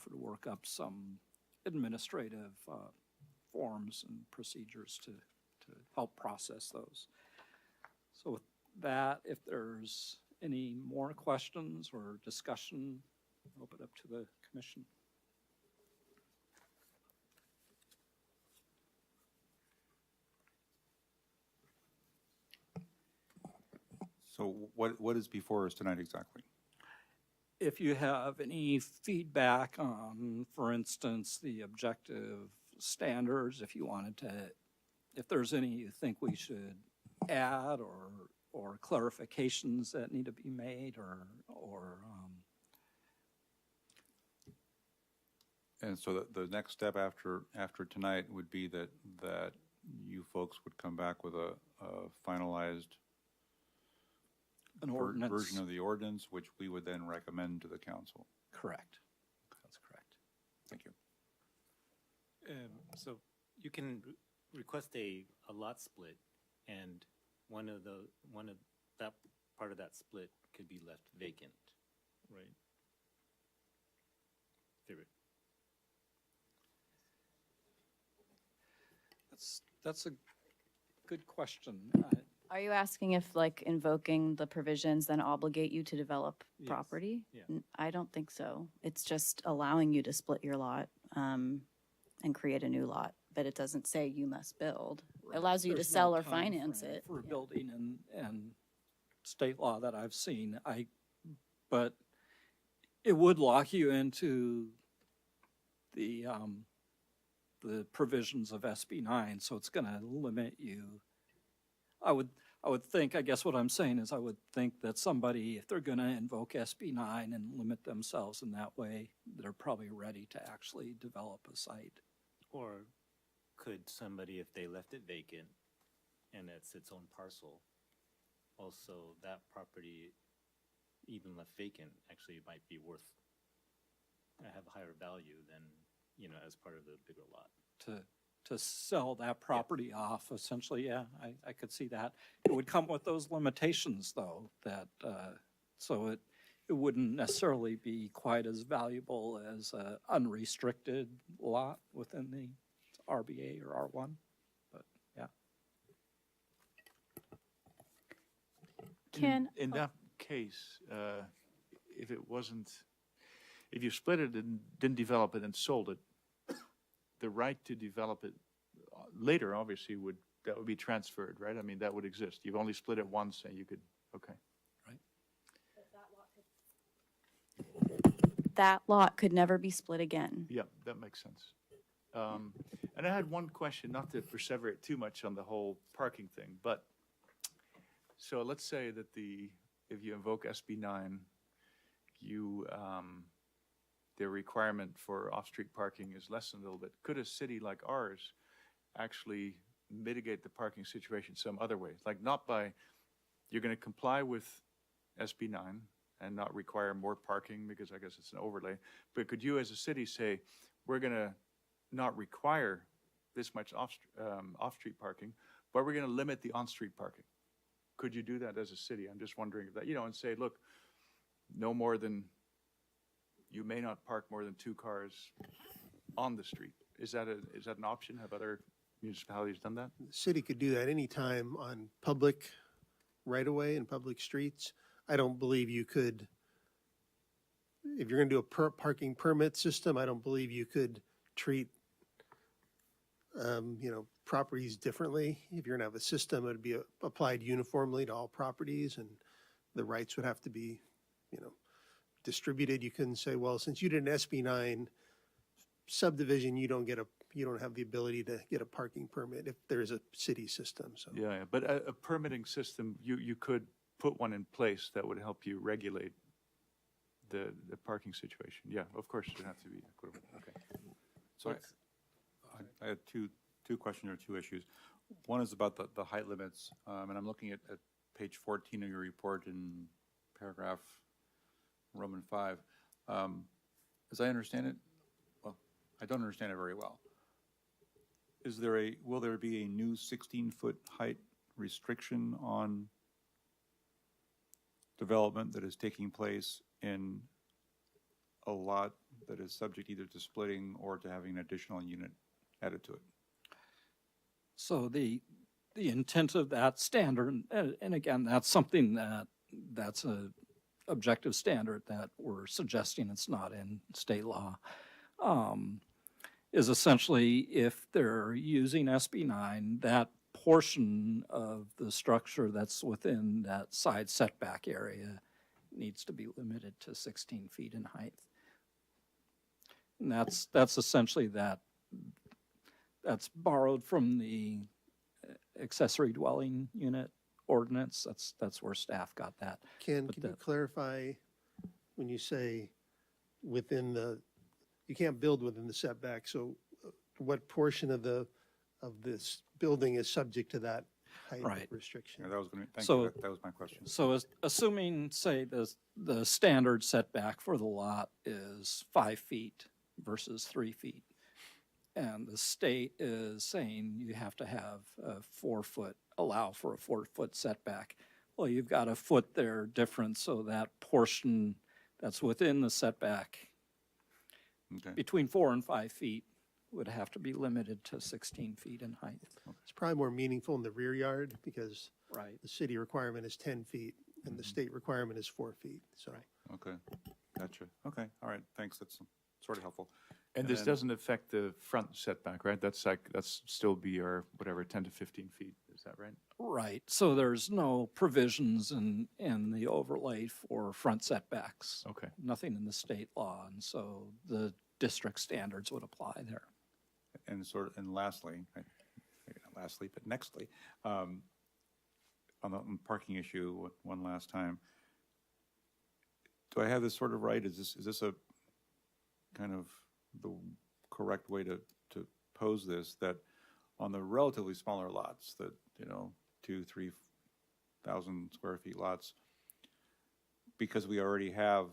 would work up some administrative forms and procedures to help process those. So with that, if there's any more questions or discussion, I'll open it up to the commission. So what is before us tonight exactly? If you have any feedback on, for instance, the objective standards, if there's any you think we should add or clarifications that need to be made And so the next step after tonight would be that you folks would come back with a finalized an ordinance. version of the ordinance, which we would then recommend to the council. Correct. That's correct. Thank you. So you can request a lot split, and one of that part of that split could be left vacant, right? That's a good question. Are you asking if like invoking the provisions then obligate you to develop Yes. property? Yeah. I don't think so. It's just allowing you to split your lot and create a new lot, but it doesn't say you must build. It allows you to There's no sell or time finance frame it. for Yeah. building and state law that I've seen. But it would lock you into the provisions of SB 9, so it's going to limit you. I I would think, I guess what I'm saying is I would think that somebody, if they're going to invoke SB9 and limit themselves in that way, they're probably ready to actually develop a site. Or could somebody, if they left it vacant and it's its own parcel, also that property, even left vacant, actually might be worth, have a higher value than, you know, as part of the bigger lot. To sell that property off, essentially, yeah, I could see that. It would come with those limitations, though, that, so it wouldn't necessarily be quite as valuable as a unrestricted lot within the RBA or R1, but, yeah. Can, In that case, if it wasn't, if you split it and didn't develop it and sold it, the right to develop it later, obviously, that would be transferred, right? I mean, that would exist. You've only split it once and you could, okay. that lot could never be split again. Yeah, that makes sense. And I had one question, not to perseverate too much on the whole parking thing, but so let's say that if you invoke SB9, the requirement for off-street parking is lessened a little bit. Could a city like ours actually mitigate the parking situation some other way? Like not by, you're going to comply with SB9 and not require more parking because I guess it's an overlay, but could you as a city say, we're going to not require this much off-street parking, but we're going to limit the on-street parking? Could you do that as a city? I'm just wondering if that, and say, look, no more than, you may not park more than 2 cars on the street. Is that an option? Have other municipalities done that? The city could do that anytime on public right-of-way and public streets. I don't believe you could, if you're going to do a parking permit system, I don't believe you could treat, properties differently. If you're going to have a system, it would be applied uniformly to all properties, and the rights would have to be, distributed. You couldn't say, well, since you did an SB9 subdivision, you don't have the ability to get a parking permit if there's a city system. So Yeah, but a permitting system, you could put one in place that would help you regulate the parking situation. Yeah, of course, it would have to be equivalent. Okay. So I had two questions or 2 issues. One is about the height limits, and I'm looking at page 14 of your report in paragraph Roman 5. As I understand it, well, I don't understand it very well. Will there be a new 16-foot height restriction on development that is taking place in a lot that is subject either to splitting or to having an additional unit added to it? So the intent of that standard, and again, that's something that's a objective standard that we're suggesting, it's not in state law, is essentially if they're using SB9, that portion of the structure that's within that side setback area needs to be limited to 16 feet in height. And that's essentially that's borrowed from the accessory dwelling unit ordinance. That's where staff got that. Ken, But can you clarify when you say you can't build within the setback, so what portion of this building is subject to that height Right. restriction? Yeah, that was going to, thank So- you, that was my question. So assuming, say, the standard setback for the lot is 5 feet versus 3 feet, and the state is saying you have to have allow for a 4-foot setback. Well, you've got a foot there difference, so that portion that's within the setback Okay. between 4 and 5 feet would have to be limited to 16 feet in height. It's probably more meaningful in the rear yard because Right. the city requirement is 10 feet and the state requirement is 4 feet, so. Okay, gotcha. Okay, all right, thanks, that's sort of helpful. And this then- doesn't affect the front setback, right? That's still be our, whatever, 10 to 15 feet, is that right? Right, so there's no provisions in the overlay for front setbacks. Okay. Nothing in the state law, and so the district standards would apply there. And lastly, maybe not lastly, but nextly, on the parking issue one last time. Do I have this sort of right? Is this a kind of the correct way to pose this, that on the relatively smaller lots, that, 2,000-3,000 square feet lots, because we already have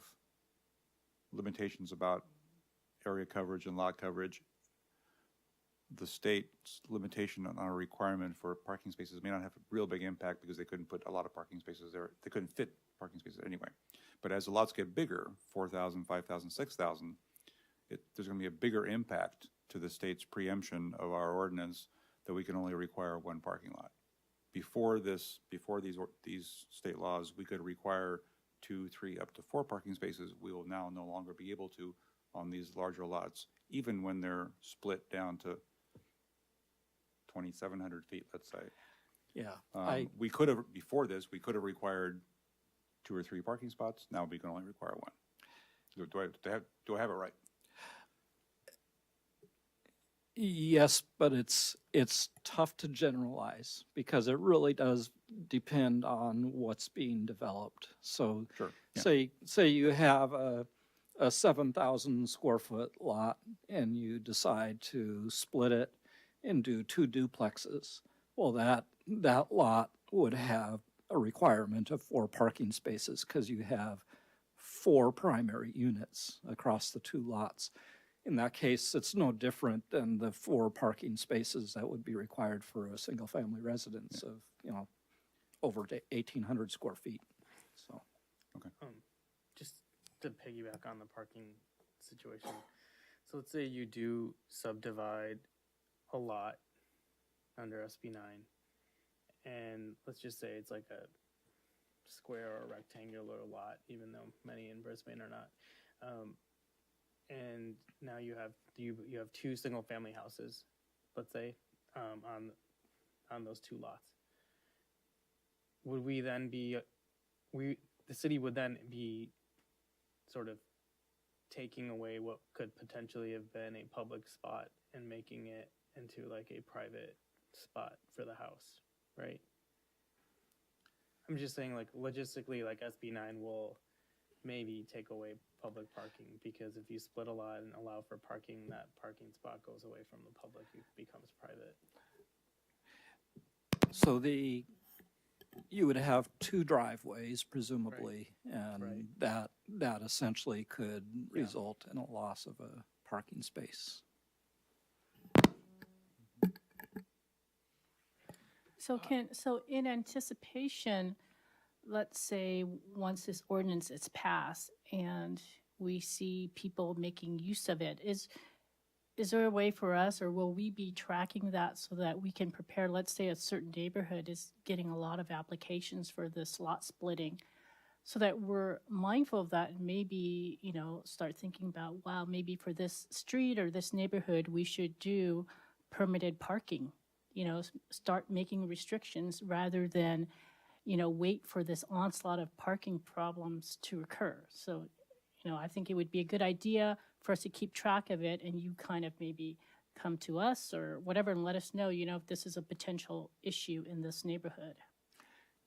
limitations about area coverage and lot coverage, the state's limitation on our requirement for parking spaces may not have a real big impact because they couldn't put a lot of parking spaces there. They couldn't fit parking spaces anyway. But as the lots get bigger, 4,000, 5,000, 6,000, there's going to be a bigger impact to the state's preemption of our ordinance that we can only require one parking lot. Before these state laws, we could require 2, 3, up to 4 parking spaces. We will now no longer be able to on these larger lots, even when they're split down to 2,700 feet, let's say. Yeah, We could have, before this, we could have required 2 or 3 parking spots. Now we can only require 1. Do I have it right? yes, but it's tough to generalize because it really does depend on what's being developed. So Sure. Yeah. say you have a 7,000 square foot lot and you decide to split it and do 2 duplexes. Well, that lot would have a requirement of 4 parking spaces because you have 4 primary units across the 2 lots. In that case, it's no different than the 4 parking spaces that would be required for a single-family residence of, over to 1,800 square feet. So, Just to piggyback on the parking situation. So let's say you do subdivide a lot under SB 9, and let's just say it's like a square or rectangular lot, even though many in Brisbane are not. And now you have 2 single family houses, let's say, on those 2 lots. Would we then be the city would then be sort of taking away what could potentially have been a public spot and making it into like a private spot for the house, right? I'm just saying, like, logistically, like SB 9 will maybe take away public parking, because if you split a lot and allow for parking, that parking spot goes away from the public, it becomes private. so you would have 2 driveways presumably, and Right. that essentially could result in a loss of a parking space. So in anticipation, let's say once this ordinance is passed and we see people making use of it, is there a way for us, or will we be tracking that so that we can prepare? Let's say a certain neighborhood is getting a lot of applications for this lot splitting, so that we're mindful of that and maybe, start thinking about, wow, maybe for this street or this neighborhood, we should do permitted parking, start making restrictions rather than, wait for this onslaught of parking problems to occur. So, I think it would be a good idea for us to keep track of it, and you kind of maybe come to us or whatever and let us know, if this is a potential issue in this neighborhood.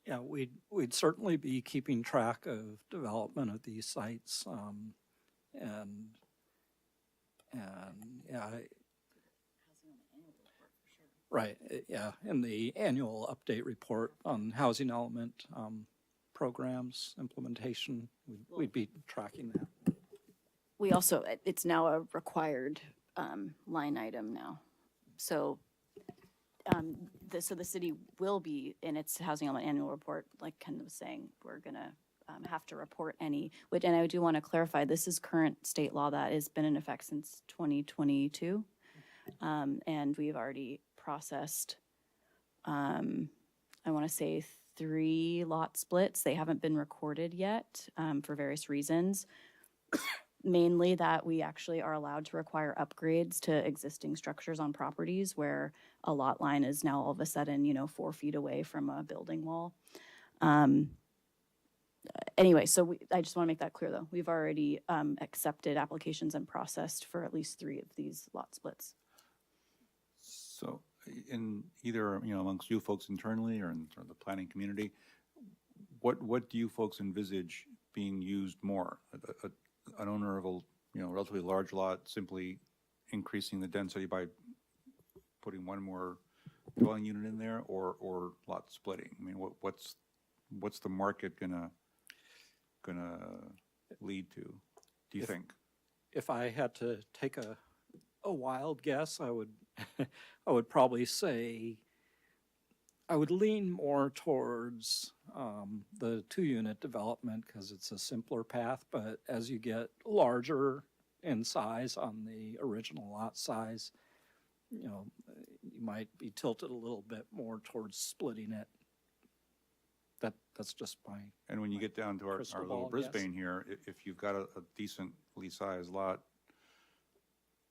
Yeah, we'd certainly be keeping track of development of these sites, and yeah. Right, yeah, in the annual update report on housing element programs implementation, we'd be tracking that. We also, it's now a required line item now. So so the city will be, in its housing element annual report, like Ken was saying, we're gonna have to report any, and I do want to clarify, this is current state law that has been in effect since 2022. And we've already processed, I want to say 3 lot splits. They haven't been recorded yet for various reasons. Mainly that we actually are allowed to require upgrades to existing structures on properties where a lot line is now all of a sudden, 4 feet away from a building wall. Anyway, so I just want to make that clear, though. We've already accepted applications and processed for at least 3 of these lot splits. So in either, amongst you folks internally or in sort of the planning community, what do you folks envisage being used more? An owner of a, relatively large lot simply increasing the density by putting one more dwelling unit in there, or lot splitting? I mean, what's the market gonna lead to, do you think? If I had to take a wild guess, I would I would probably say I would lean more towards the 2-unit development because it's a simpler path. But as you get larger in size on the original lot size, you might be tilted a little bit more towards splitting it. That's just my. And when you get down to our crystal little ball guess. Brisbane here, if you've got a decently sized lot,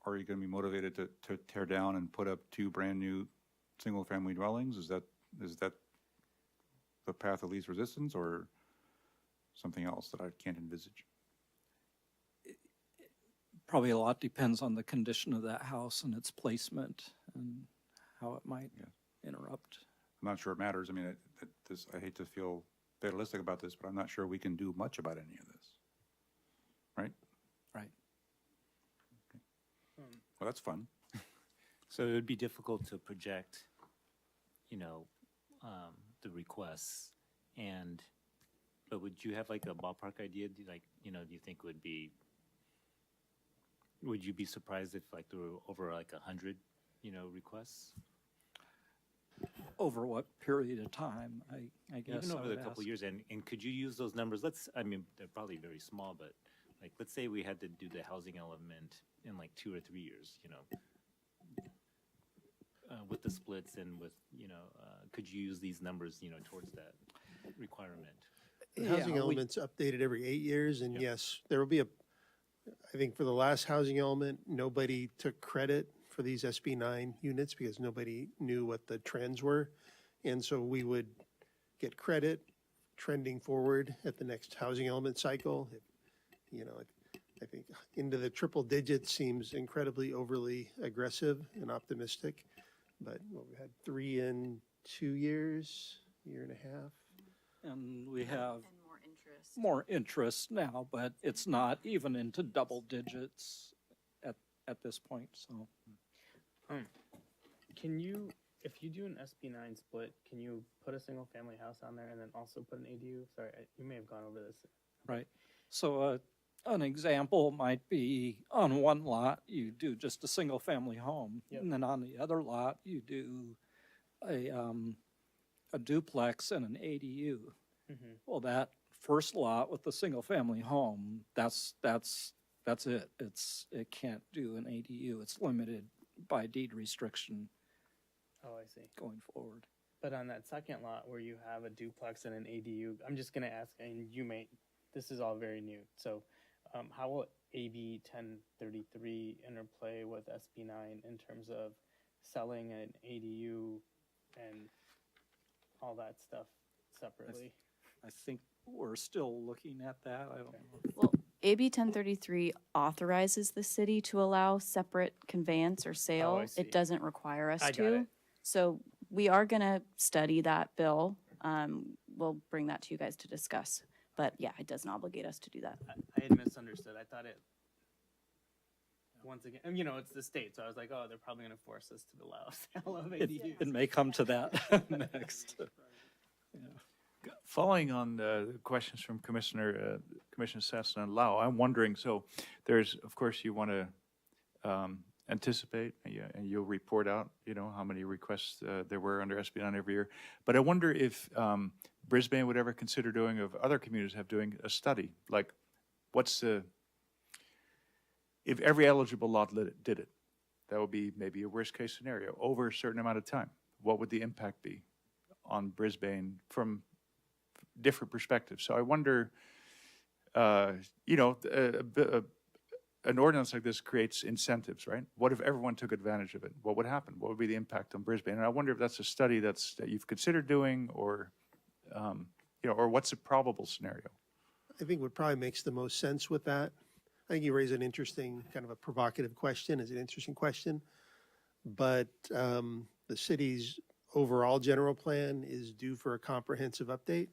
are you gonna be motivated to tear down and put up 2 brand-new single-family dwellings? Is that the path of least resistance, or something else that I can't envisage? Probably a lot depends on the condition of that house and its placement and how it might interrupt. I'm not sure it matters. I mean, I hate to feel fatalistic about this, but I'm not sure we can do much about any of this. Right? Right. Well, that's fun. So it would be difficult to project, the requests, but would you have like a ballpark idea? Do you think would you be surprised if like there were over like 100, requests? Over what period of time, I guess. Even I over would the couple ask. years, and could you use those numbers? They're probably very small, but like, let's say we had to do the housing element in like 2 or 3 years, with the splits and with, could you use these numbers, towards that requirement? The housing Yeah, element's updated every 8 years, and Yep. yes, there will be I think for the last housing element, nobody took credit for these SB 9 units because nobody knew what the trends were. And so we would get credit trending forward at the next housing element cycle. I think into the triple digits seems incredibly overly aggressive and optimistic. But we had 3 in 2 years, year and a half. And we have And more interest. more interest now, but it's not even into double digits at this point, so. Can you, if you do an SB9 split, can you put a single family house on there and then also put an ADU? Sorry, you may have gone over this. Right. So an example might be on one lot, you do just a single family home. Yep. And then on the other lot, you do a duplex and an ADU. Mm-hmm. Well, that first lot with the single family home, that's it. It can't do an ADU. It's limited by deed restriction Oh, I see. going forward. But on that second lot where you have a duplex and an ADU, I'm just gonna ask, and this is all very new, so how will AB 1033 interplay with SB 9 in terms of selling an ADU and all that stuff separately? I think we're still looking at that. I don't know. Well, AB 1033 authorizes the city to allow separate conveyance or sale. see. It doesn't require us I got to. it. So we are gonna study that bill. We'll bring that to you guys to discuss. But yeah, it doesn't obligate us to do that. I had misunderstood. I thought it, once again, and it's the state, so I was like, oh, they're probably gonna force us to allow sale of ADUs. It may come to that next. Following on the questions from Commissioner Sassen and Lau, I'm wondering, so there's, of course, you want to anticipate, and you'll report out, how many requests there were under SB 9 every year. But I wonder if Brisbane would ever consider doing, of other communities have doing a study, like if every eligible lot did it, that would be maybe a worst case scenario over a certain amount of time. What would the impact be on Brisbane from different perspectives? So I wonder, an ordinance like this creates incentives, right? What if everyone took advantage of it? What would happen? What would be the impact on Brisbane? And I wonder if that's a study that you've considered doing, or or what's a probable scenario? I think what probably makes the most sense with that, I think you raise an interesting, kind of a provocative question, is an interesting question. But the city's overall general plan is due for a comprehensive update,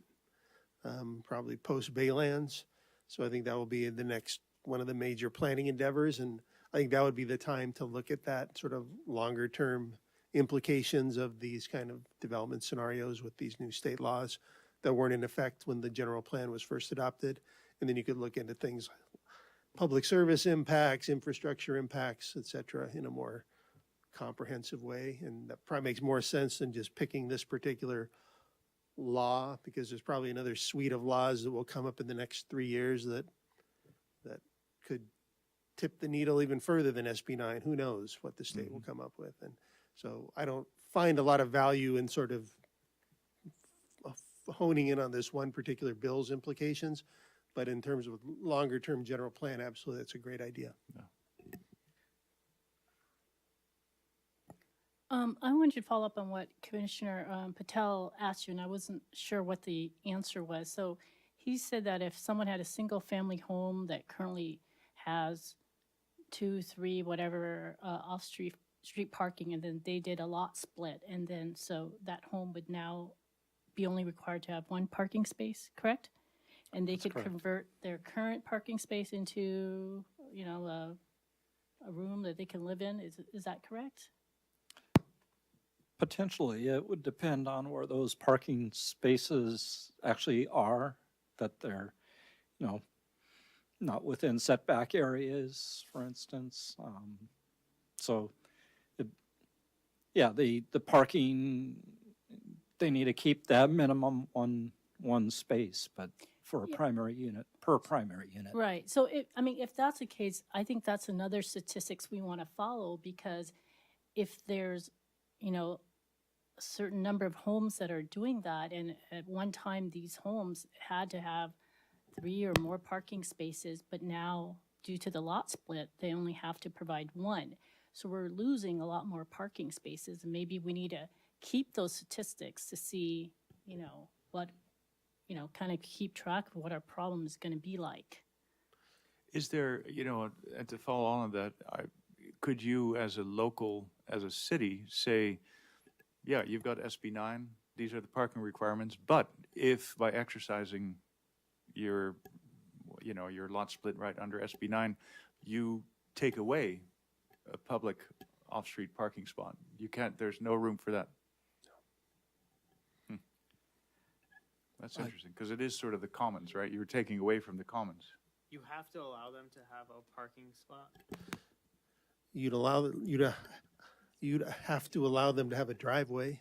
probably post Baylands. So I think that will be the next, one of the major planning endeavors. And I think that would be the time to look at that sort of longer term implications of these kind of development scenarios with these new state laws that weren't in effect when the general plan was first adopted. And then you could look into things like public service impacts, infrastructure impacts, et cetera, in a more comprehensive way. And that probably makes more sense than just picking this particular law, because there's probably another suite of laws that will come up in the next 3 years that could tip the needle even further than SB 9. Who knows what the state will come up with. And so I don't find a lot of value in sort of honing in on this one particular bill's implications. But in terms of longer term general plan, absolutely, that's a great idea. I wanted to follow up on what Commissioner Patel asked you, and I wasn't sure what the answer was. So he said that if someone had a single-family home that currently has 2, 3, whatever off-street parking, and then they did a lot split, and then so that home would now be only required to have 1 parking space, correct? And they could convert their current parking space into, you know, a room that they can live in. Is that correct? Potentially, it would depend on where those parking spaces actually are, that they're, you know, not within setback areas, for instance. So, the parking, they need to keep that minimum one space, but for a primary unit, per primary unit. Right. So, if that's the case, I think that's another statistics we want to follow, because if there's, you know, a certain number of homes that are doing that, and at one time these homes had to have 3 or more parking spaces, but now due to the lot split, they only have to provide 1. So we're losing a lot more parking spaces, and maybe we need to keep those statistics to see, you know, what, you know, kind of keep track of what our problem is going to be like. Is there, you know, and to follow on that, could you as a local, as a city, say, yeah, you've got SB 9, these are the parking requirements, but if by exercising your, you know, your lot split right under SB 9, you take away a public off-street parking spot, you can't, there's no room for that. That's interesting, because it is sort of the commons, right? You're taking away from the commons. You have to allow them to have a parking spot. You'd have to allow them to have a driveway.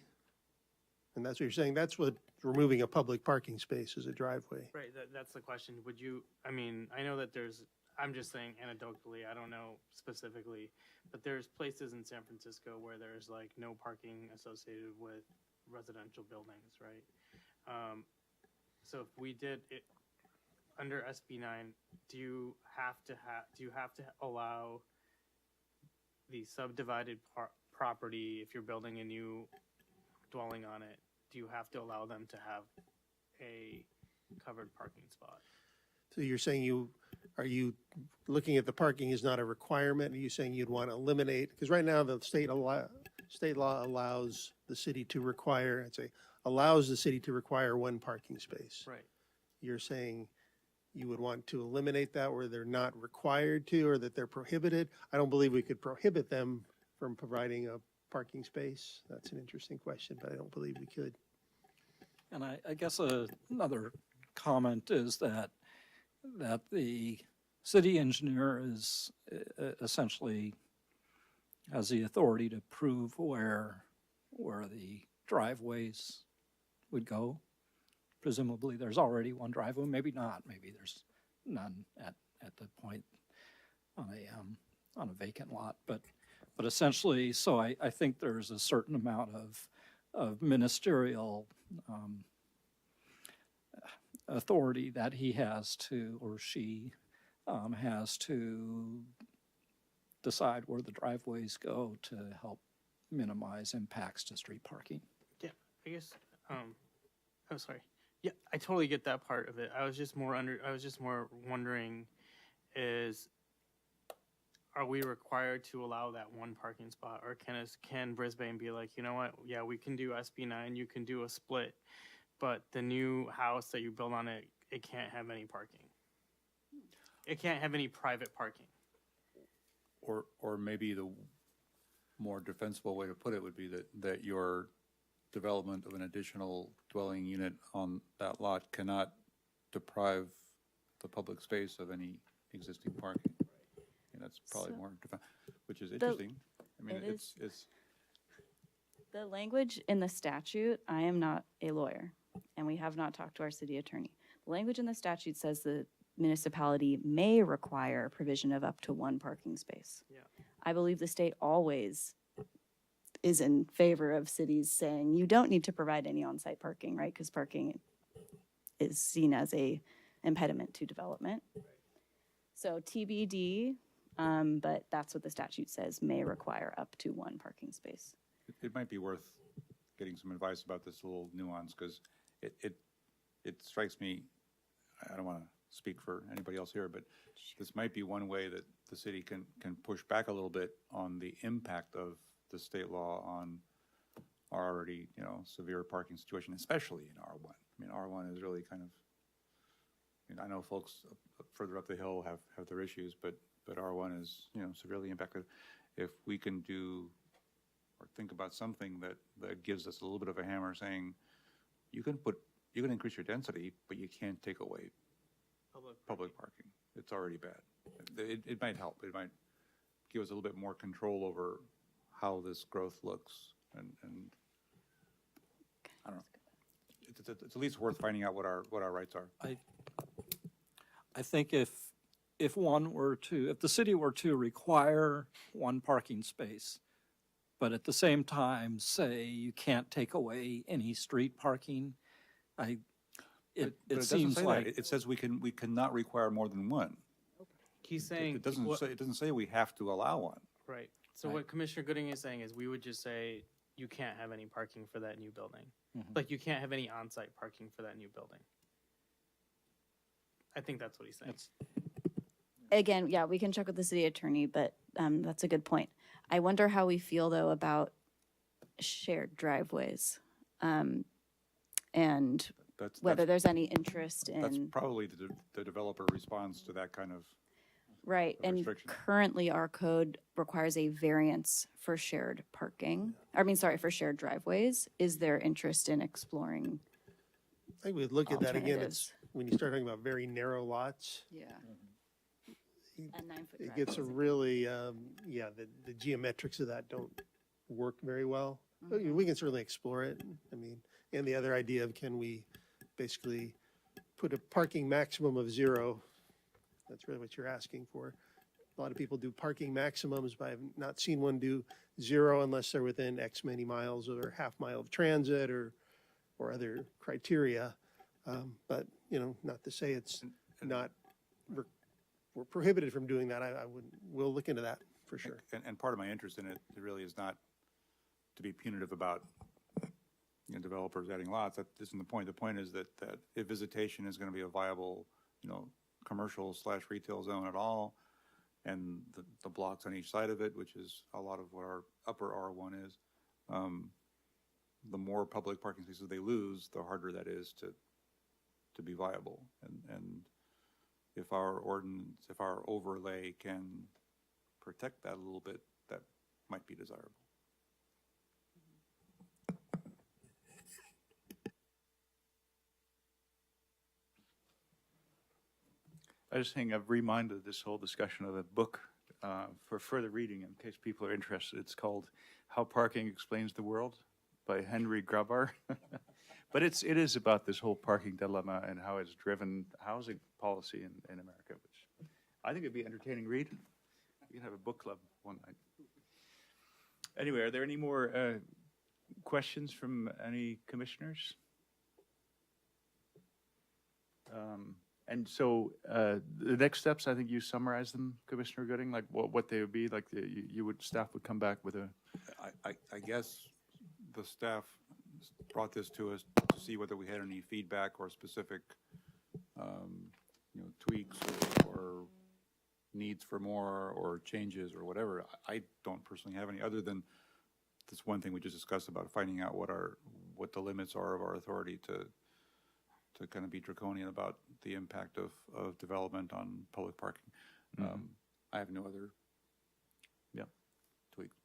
And that's what you're saying. That's what removing a public parking space is, a driveway. Right, that's the question. Would you, I mean, I know that I'm just saying anecdotally, I don't know specifically, but there's places in San Francisco where there's like no parking associated with residential buildings, right? So if we did it under SB 9, do you have to allow the subdivided property, if you're building a new dwelling on it, do you have to allow them to have a covered parking spot? So you're saying are you looking at the parking is not a requirement? Are you saying you'd want to eliminate, because right now the state law allows the city to require, allows the city to require 1 parking space. Right. You're saying you would want to eliminate that where they're not required to, or that they're prohibited? I don't believe we could prohibit them from providing a parking space. That's an interesting question, but I don't believe we could. And I guess another comment is that the city engineer is essentially has the authority to prove where the driveways would go. Presumably, there's already 1 driveway, maybe not, maybe there's none at the point on a vacant lot, but essentially, so I think there's a certain amount of ministerial authority that he has to, or she has to decide where the driveways go to help minimize impacts to street parking. Yeah, I guess, oh, sorry. Yeah, I totally get that part of it. I was just more wondering is, are we required to allow that one parking spot, or can Brisbane be like, you know what? Yeah, we can do SB9. You can do a split, but the new house that you build on it, it can't have any parking. It can't have any private parking. Or maybe the more defensible way to put it would be that your development of an additional dwelling unit on that lot cannot deprive the public space of any existing parking. And that's probably So- more, which is interesting. I mean, it it's, The language in the statute, I am not a lawyer, and we have not talked to our city attorney. The language in the statute says the municipality may require provision of up to one parking space. Yeah. I believe the state always is in favor of cities saying you don't need to provide any on-site parking, right? Because parking is seen as a impediment to development. So TBD, but that's what the statute says, may require up to one parking space. it might be worth getting some advice about this little nuance, because it strikes me, I don't want to speak for anybody else here, but this might be one way that the city can push back a little bit on the impact of the state law on our already, severe parking situation, especially in R1. I mean, R1 is really kind of, I know folks further up the hill have their issues, but R1 is, severely impacted. If we can do or think about something that gives us a little bit of a hammer saying, you can increase your density, but you can't take away public parking. It's already bad. It might help. It might give us a little bit more control over how this growth looks, and I don't know. It's at least worth finding out what our rights are. I think if the city were to require one parking space, but at the same time say you can't take away any street parking, it doesn't seems say like that. It says we cannot require more than one. He's saying It doesn't say we have to allow one. right. So what Commissioner Gooding is saying is we would just say you can't have any parking for that new building. Like you can't have any on-site parking for that new building. I think that's what he's saying. Again, yeah, we can check with the city attorney, but that's a good point. I wonder how we feel though about shared driveways, and whether there's any interest That's in, probably the developer responds to that kind of. right, a and restriction. currently our code requires a variance for shared parking. For shared driveways. Is there interest in exploring? I think we'd look at that again. Alternatives. It's when you start talking about very narrow lots, Yeah. A 9-foot it gets a driveway. really, the geometrics of that don't work very well. But we can certainly explore it. I mean, and the other idea of can we basically put a parking maximum of 0? That's really what you're asking for. A lot of people do parking maximums, but I've not seen one do 0 unless they're within X many miles or half mile of transit or other criteria. But, not to say it's not, we're prohibited from doing that. We'll look into that for sure. And part of my interest in it really is not to be punitive about developers adding lots. That isn't the point. The point is that if visitation is going to be a viable, commercial/retail zone at all, and the blocks on each side of it, which is a lot of what our upper R1 is, the more public parking spaces they lose, the harder that is to be viable. And if our overlay can protect that a little bit, that might be desirable. I just think I've reminded this whole discussion of a book for further reading in case people are interested. It's called How Parking Explains the World by Henry Grabar. But it is about this whole parking dilemma and how it's driven housing policy in America, which I think it'd be an entertaining read. We can have a book club one night. Anyway, are there any more questions from any commissioners? And so the next steps, I think you summarized them, Commissioner Gooding, like what they would be, like staff would come back with a. I guess the staff brought this to us to see whether we had any feedback or specific, tweaks or needs for more or changes or whatever. I don't personally have any, other than this one thing we just discussed about finding out what the limits are of our authority to kind of be draconian about the impact of development on public parking. I have no other, tweaks.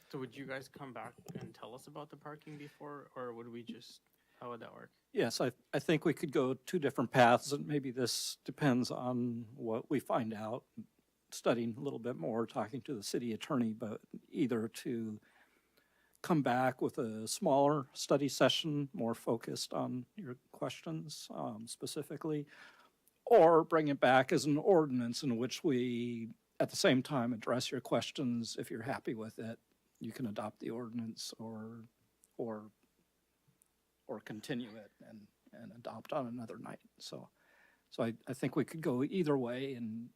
So would you guys come back and tell us about the parking before, or would we just, how would that work? Yes, I think we could go two different paths, and maybe this depends on what we find out, studying a little bit more, talking to the city attorney, but either to come back with a smaller study session, more focused on your questions specifically, or bring it back as an ordinance in which we, at the same time, address your questions. If you're happy with it, you can adopt the ordinance or continue it and adopt on another night. So I think we could go either way, and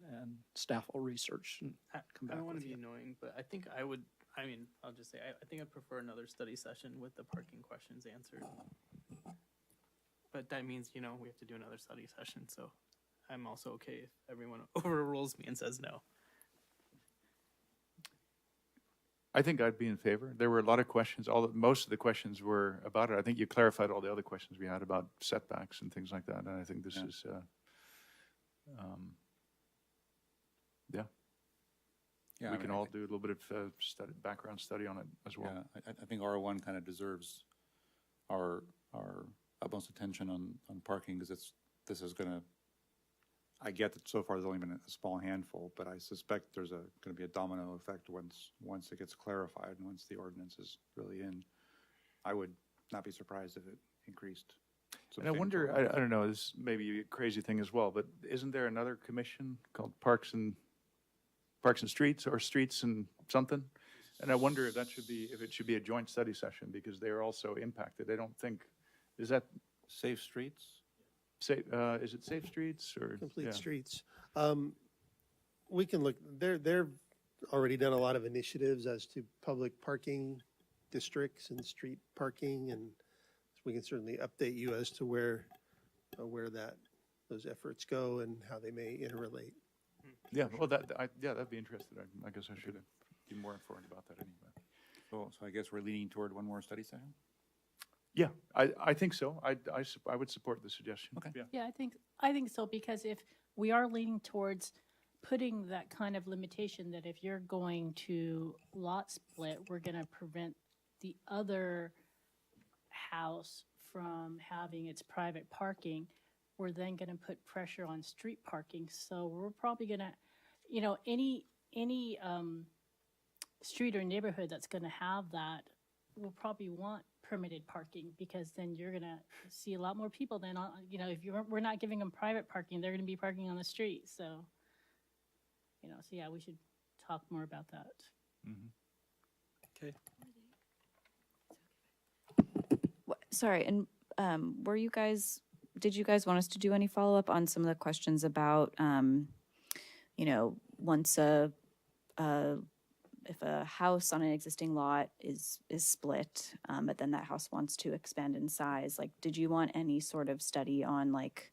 staff will research and come I back don't want with to be you. annoying, but I think I'll just say, I think I'd prefer another study session with the parking questions answered. But that means, we have to do another study session, so I'm also okay if everyone overrules me and says no. I think I'd be in favor. There were a lot of questions. Most of the questions were about it. I think you clarified all the other questions we had about setbacks and things like that. And I think this is, Yeah, we I can mean, all do a little bit of background study on it as well. Yeah, I think R1 kind of deserves our utmost attention on parking, because this is gonna, I get that so far there's only been a small handful, but I suspect there's gonna be a domino effect once it gets clarified and once the ordinance is really in. I would not be surprised if it increased. And I wonder, I don't know, this may be a crazy thing as well, but isn't there another commission called Parks and Streets, or Streets and something? And I wonder if it should be a joint study session, because they're also impacted. I don't think, is that Safe Streets? is it Safe Streets or? Complete yeah. Streets. We can look, they're already done a lot of initiatives as to public parking districts and street parking, and we can certainly update you as to where those efforts go and how they may interrelate. Yeah, well, that'd be interesting. I guess I should be more informed about that anyway. So I guess we're leaning toward one more study session? Yeah, I think so. I would support the suggestion. Okay. Yeah. Yeah, I think so, because if we are leaning towards putting that kind of limitation that if you're going to lot split, we're gonna prevent the other house from having its private parking, we're then gonna put pressure on street parking. So we're probably gonna, any street or neighborhood that's gonna have that will probably want permitted parking, because then you're gonna see a lot more people than on, if we're not giving them private parking, they're gonna be parking on the street. So, so yeah, we should talk more about that. Okay. Sorry, and did you guys want us to do any follow-up on some of the questions about, once if a house on an existing lot is split, but then that house wants to expand in size, like, did you want any sort of study on, like,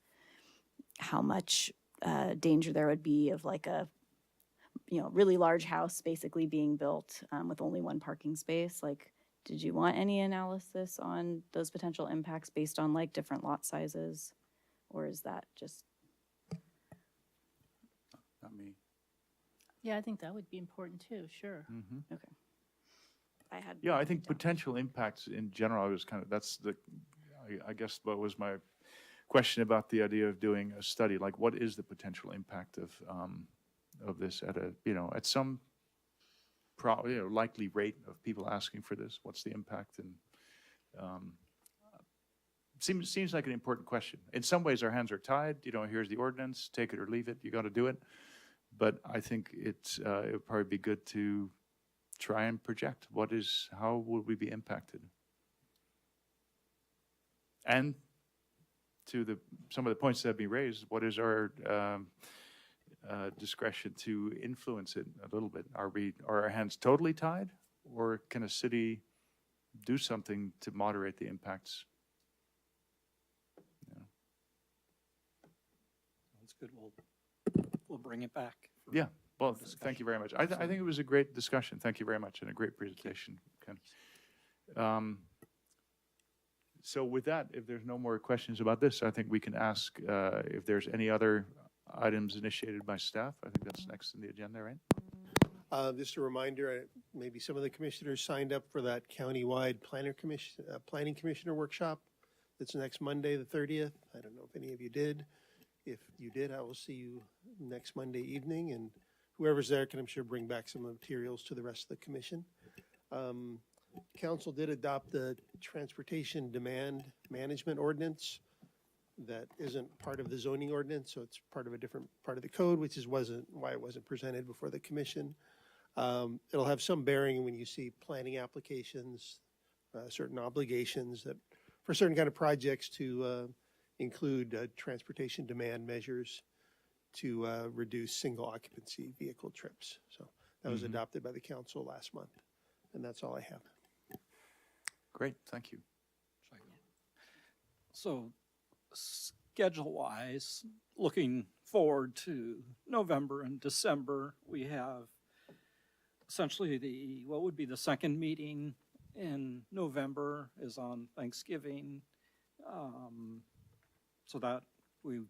how much danger there would be of, like, a really large house basically being built with only one parking space? Like, did you want any analysis on those potential impacts based on, like, different lot sizes? Or is that just, Not me. Yeah, I think that would be important too, sure. okay. Yeah, I think potential impacts in general, I guess what was my question about the idea of doing a study, like what is the potential impact of this at some likely rate of people asking for this? What's the impact? And seems like an important question. In some ways, our hands are tied. Here's the ordinance, take it or leave it. You got to do it. But I think it would probably be good to try and project how would we be impacted? And to some of the points that have been raised, what is our discretion to influence it a little bit? Are our hands totally tied, or can a city do something to moderate the impacts? That's good. We'll bring it back Yeah, well, thank you very much. I think it was a great discussion. Thank you very much, and a great presentation, Ken. So with that, if there's no more questions about this, I think we can ask if there's any other items initiated by staff. I think that's next in the agenda, right? Just a reminder, maybe some of the commissioners signed up for that countywide planning commissioner workshop that's next Monday, the 30th. I don't know if any of you did. If you did, I will see you next Monday evening, and whoever's there can, I'm sure, bring back some materials to the rest of the commission. Council did adopt the transportation demand management ordinance. That isn't part of the zoning ordinance, so it's part of a different part of the code, which is why it wasn't presented before the commission. It'll have some bearing when you see planning applications, certain obligations that for certain kind of projects to include transportation demand measures to reduce single occupancy vehicle trips. So that was adopted by the council last month, and that's all I have. Great, thank you. So schedule-wise, looking forward to November and December, we have essentially what would be the second meeting in November is on Thanksgiving. So that we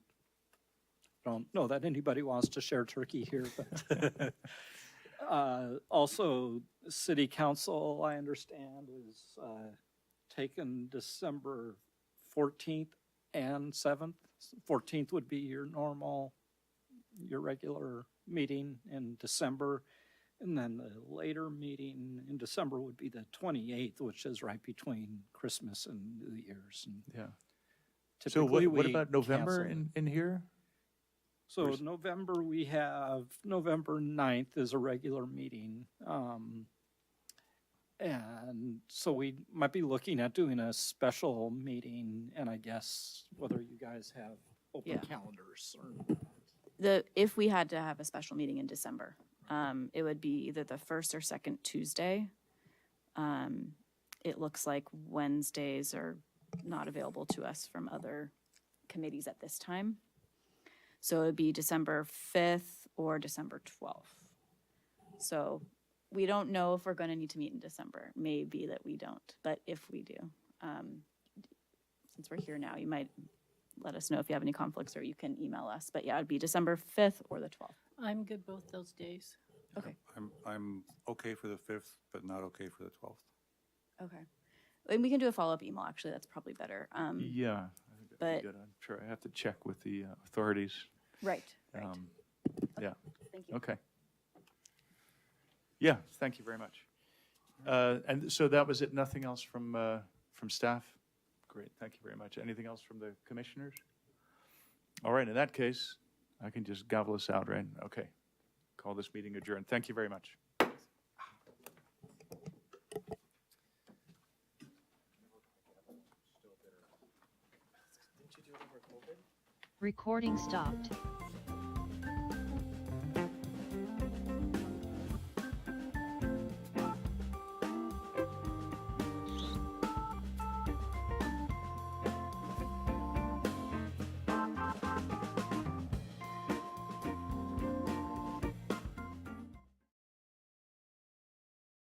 don't know that anybody wants to share turkey here, but also city council, I understand, is taken December 14th and 7th. 14th would be your regular meeting in December. And then the later meeting in December would be the 28th, which is right between Christmas and New Year's. And Yeah. So typically what we about November cancel. in here? So Where's- November, we have November 9th is a regular meeting. And so we might be looking at doing a special meeting, and I guess whether you guys have open Yeah. calendars or If we had to have a special meeting in December, it would be either the first or second Tuesday. It looks like Wednesdays are not available to us from other committees at this time. So it'd be December 5th or December 12th. So we don't know if we're going to need to meet in December. Maybe that we don't, but if we do, since we're here now, you might let us know if you have any conflicts, or you can email us. But yeah, it'd be December 5th or the 12th. I'm good both those days. Okay. I'm okay for the 5th, but not okay for the 12th. Okay. And we can do a follow-up email, actually. That's probably better. Yeah, I think that'd but- be good. I'm sure I have to check with the authorities. Right. Yeah, Thank you. okay. Yeah, thank you very much. And so that was it, nothing else from staff? Great, thank you very much. Anything else from the commissioners? All right, in that case, I can just gavel us out, right? Okay. Call this meeting adjourned. Thank you very much. Recording stopped.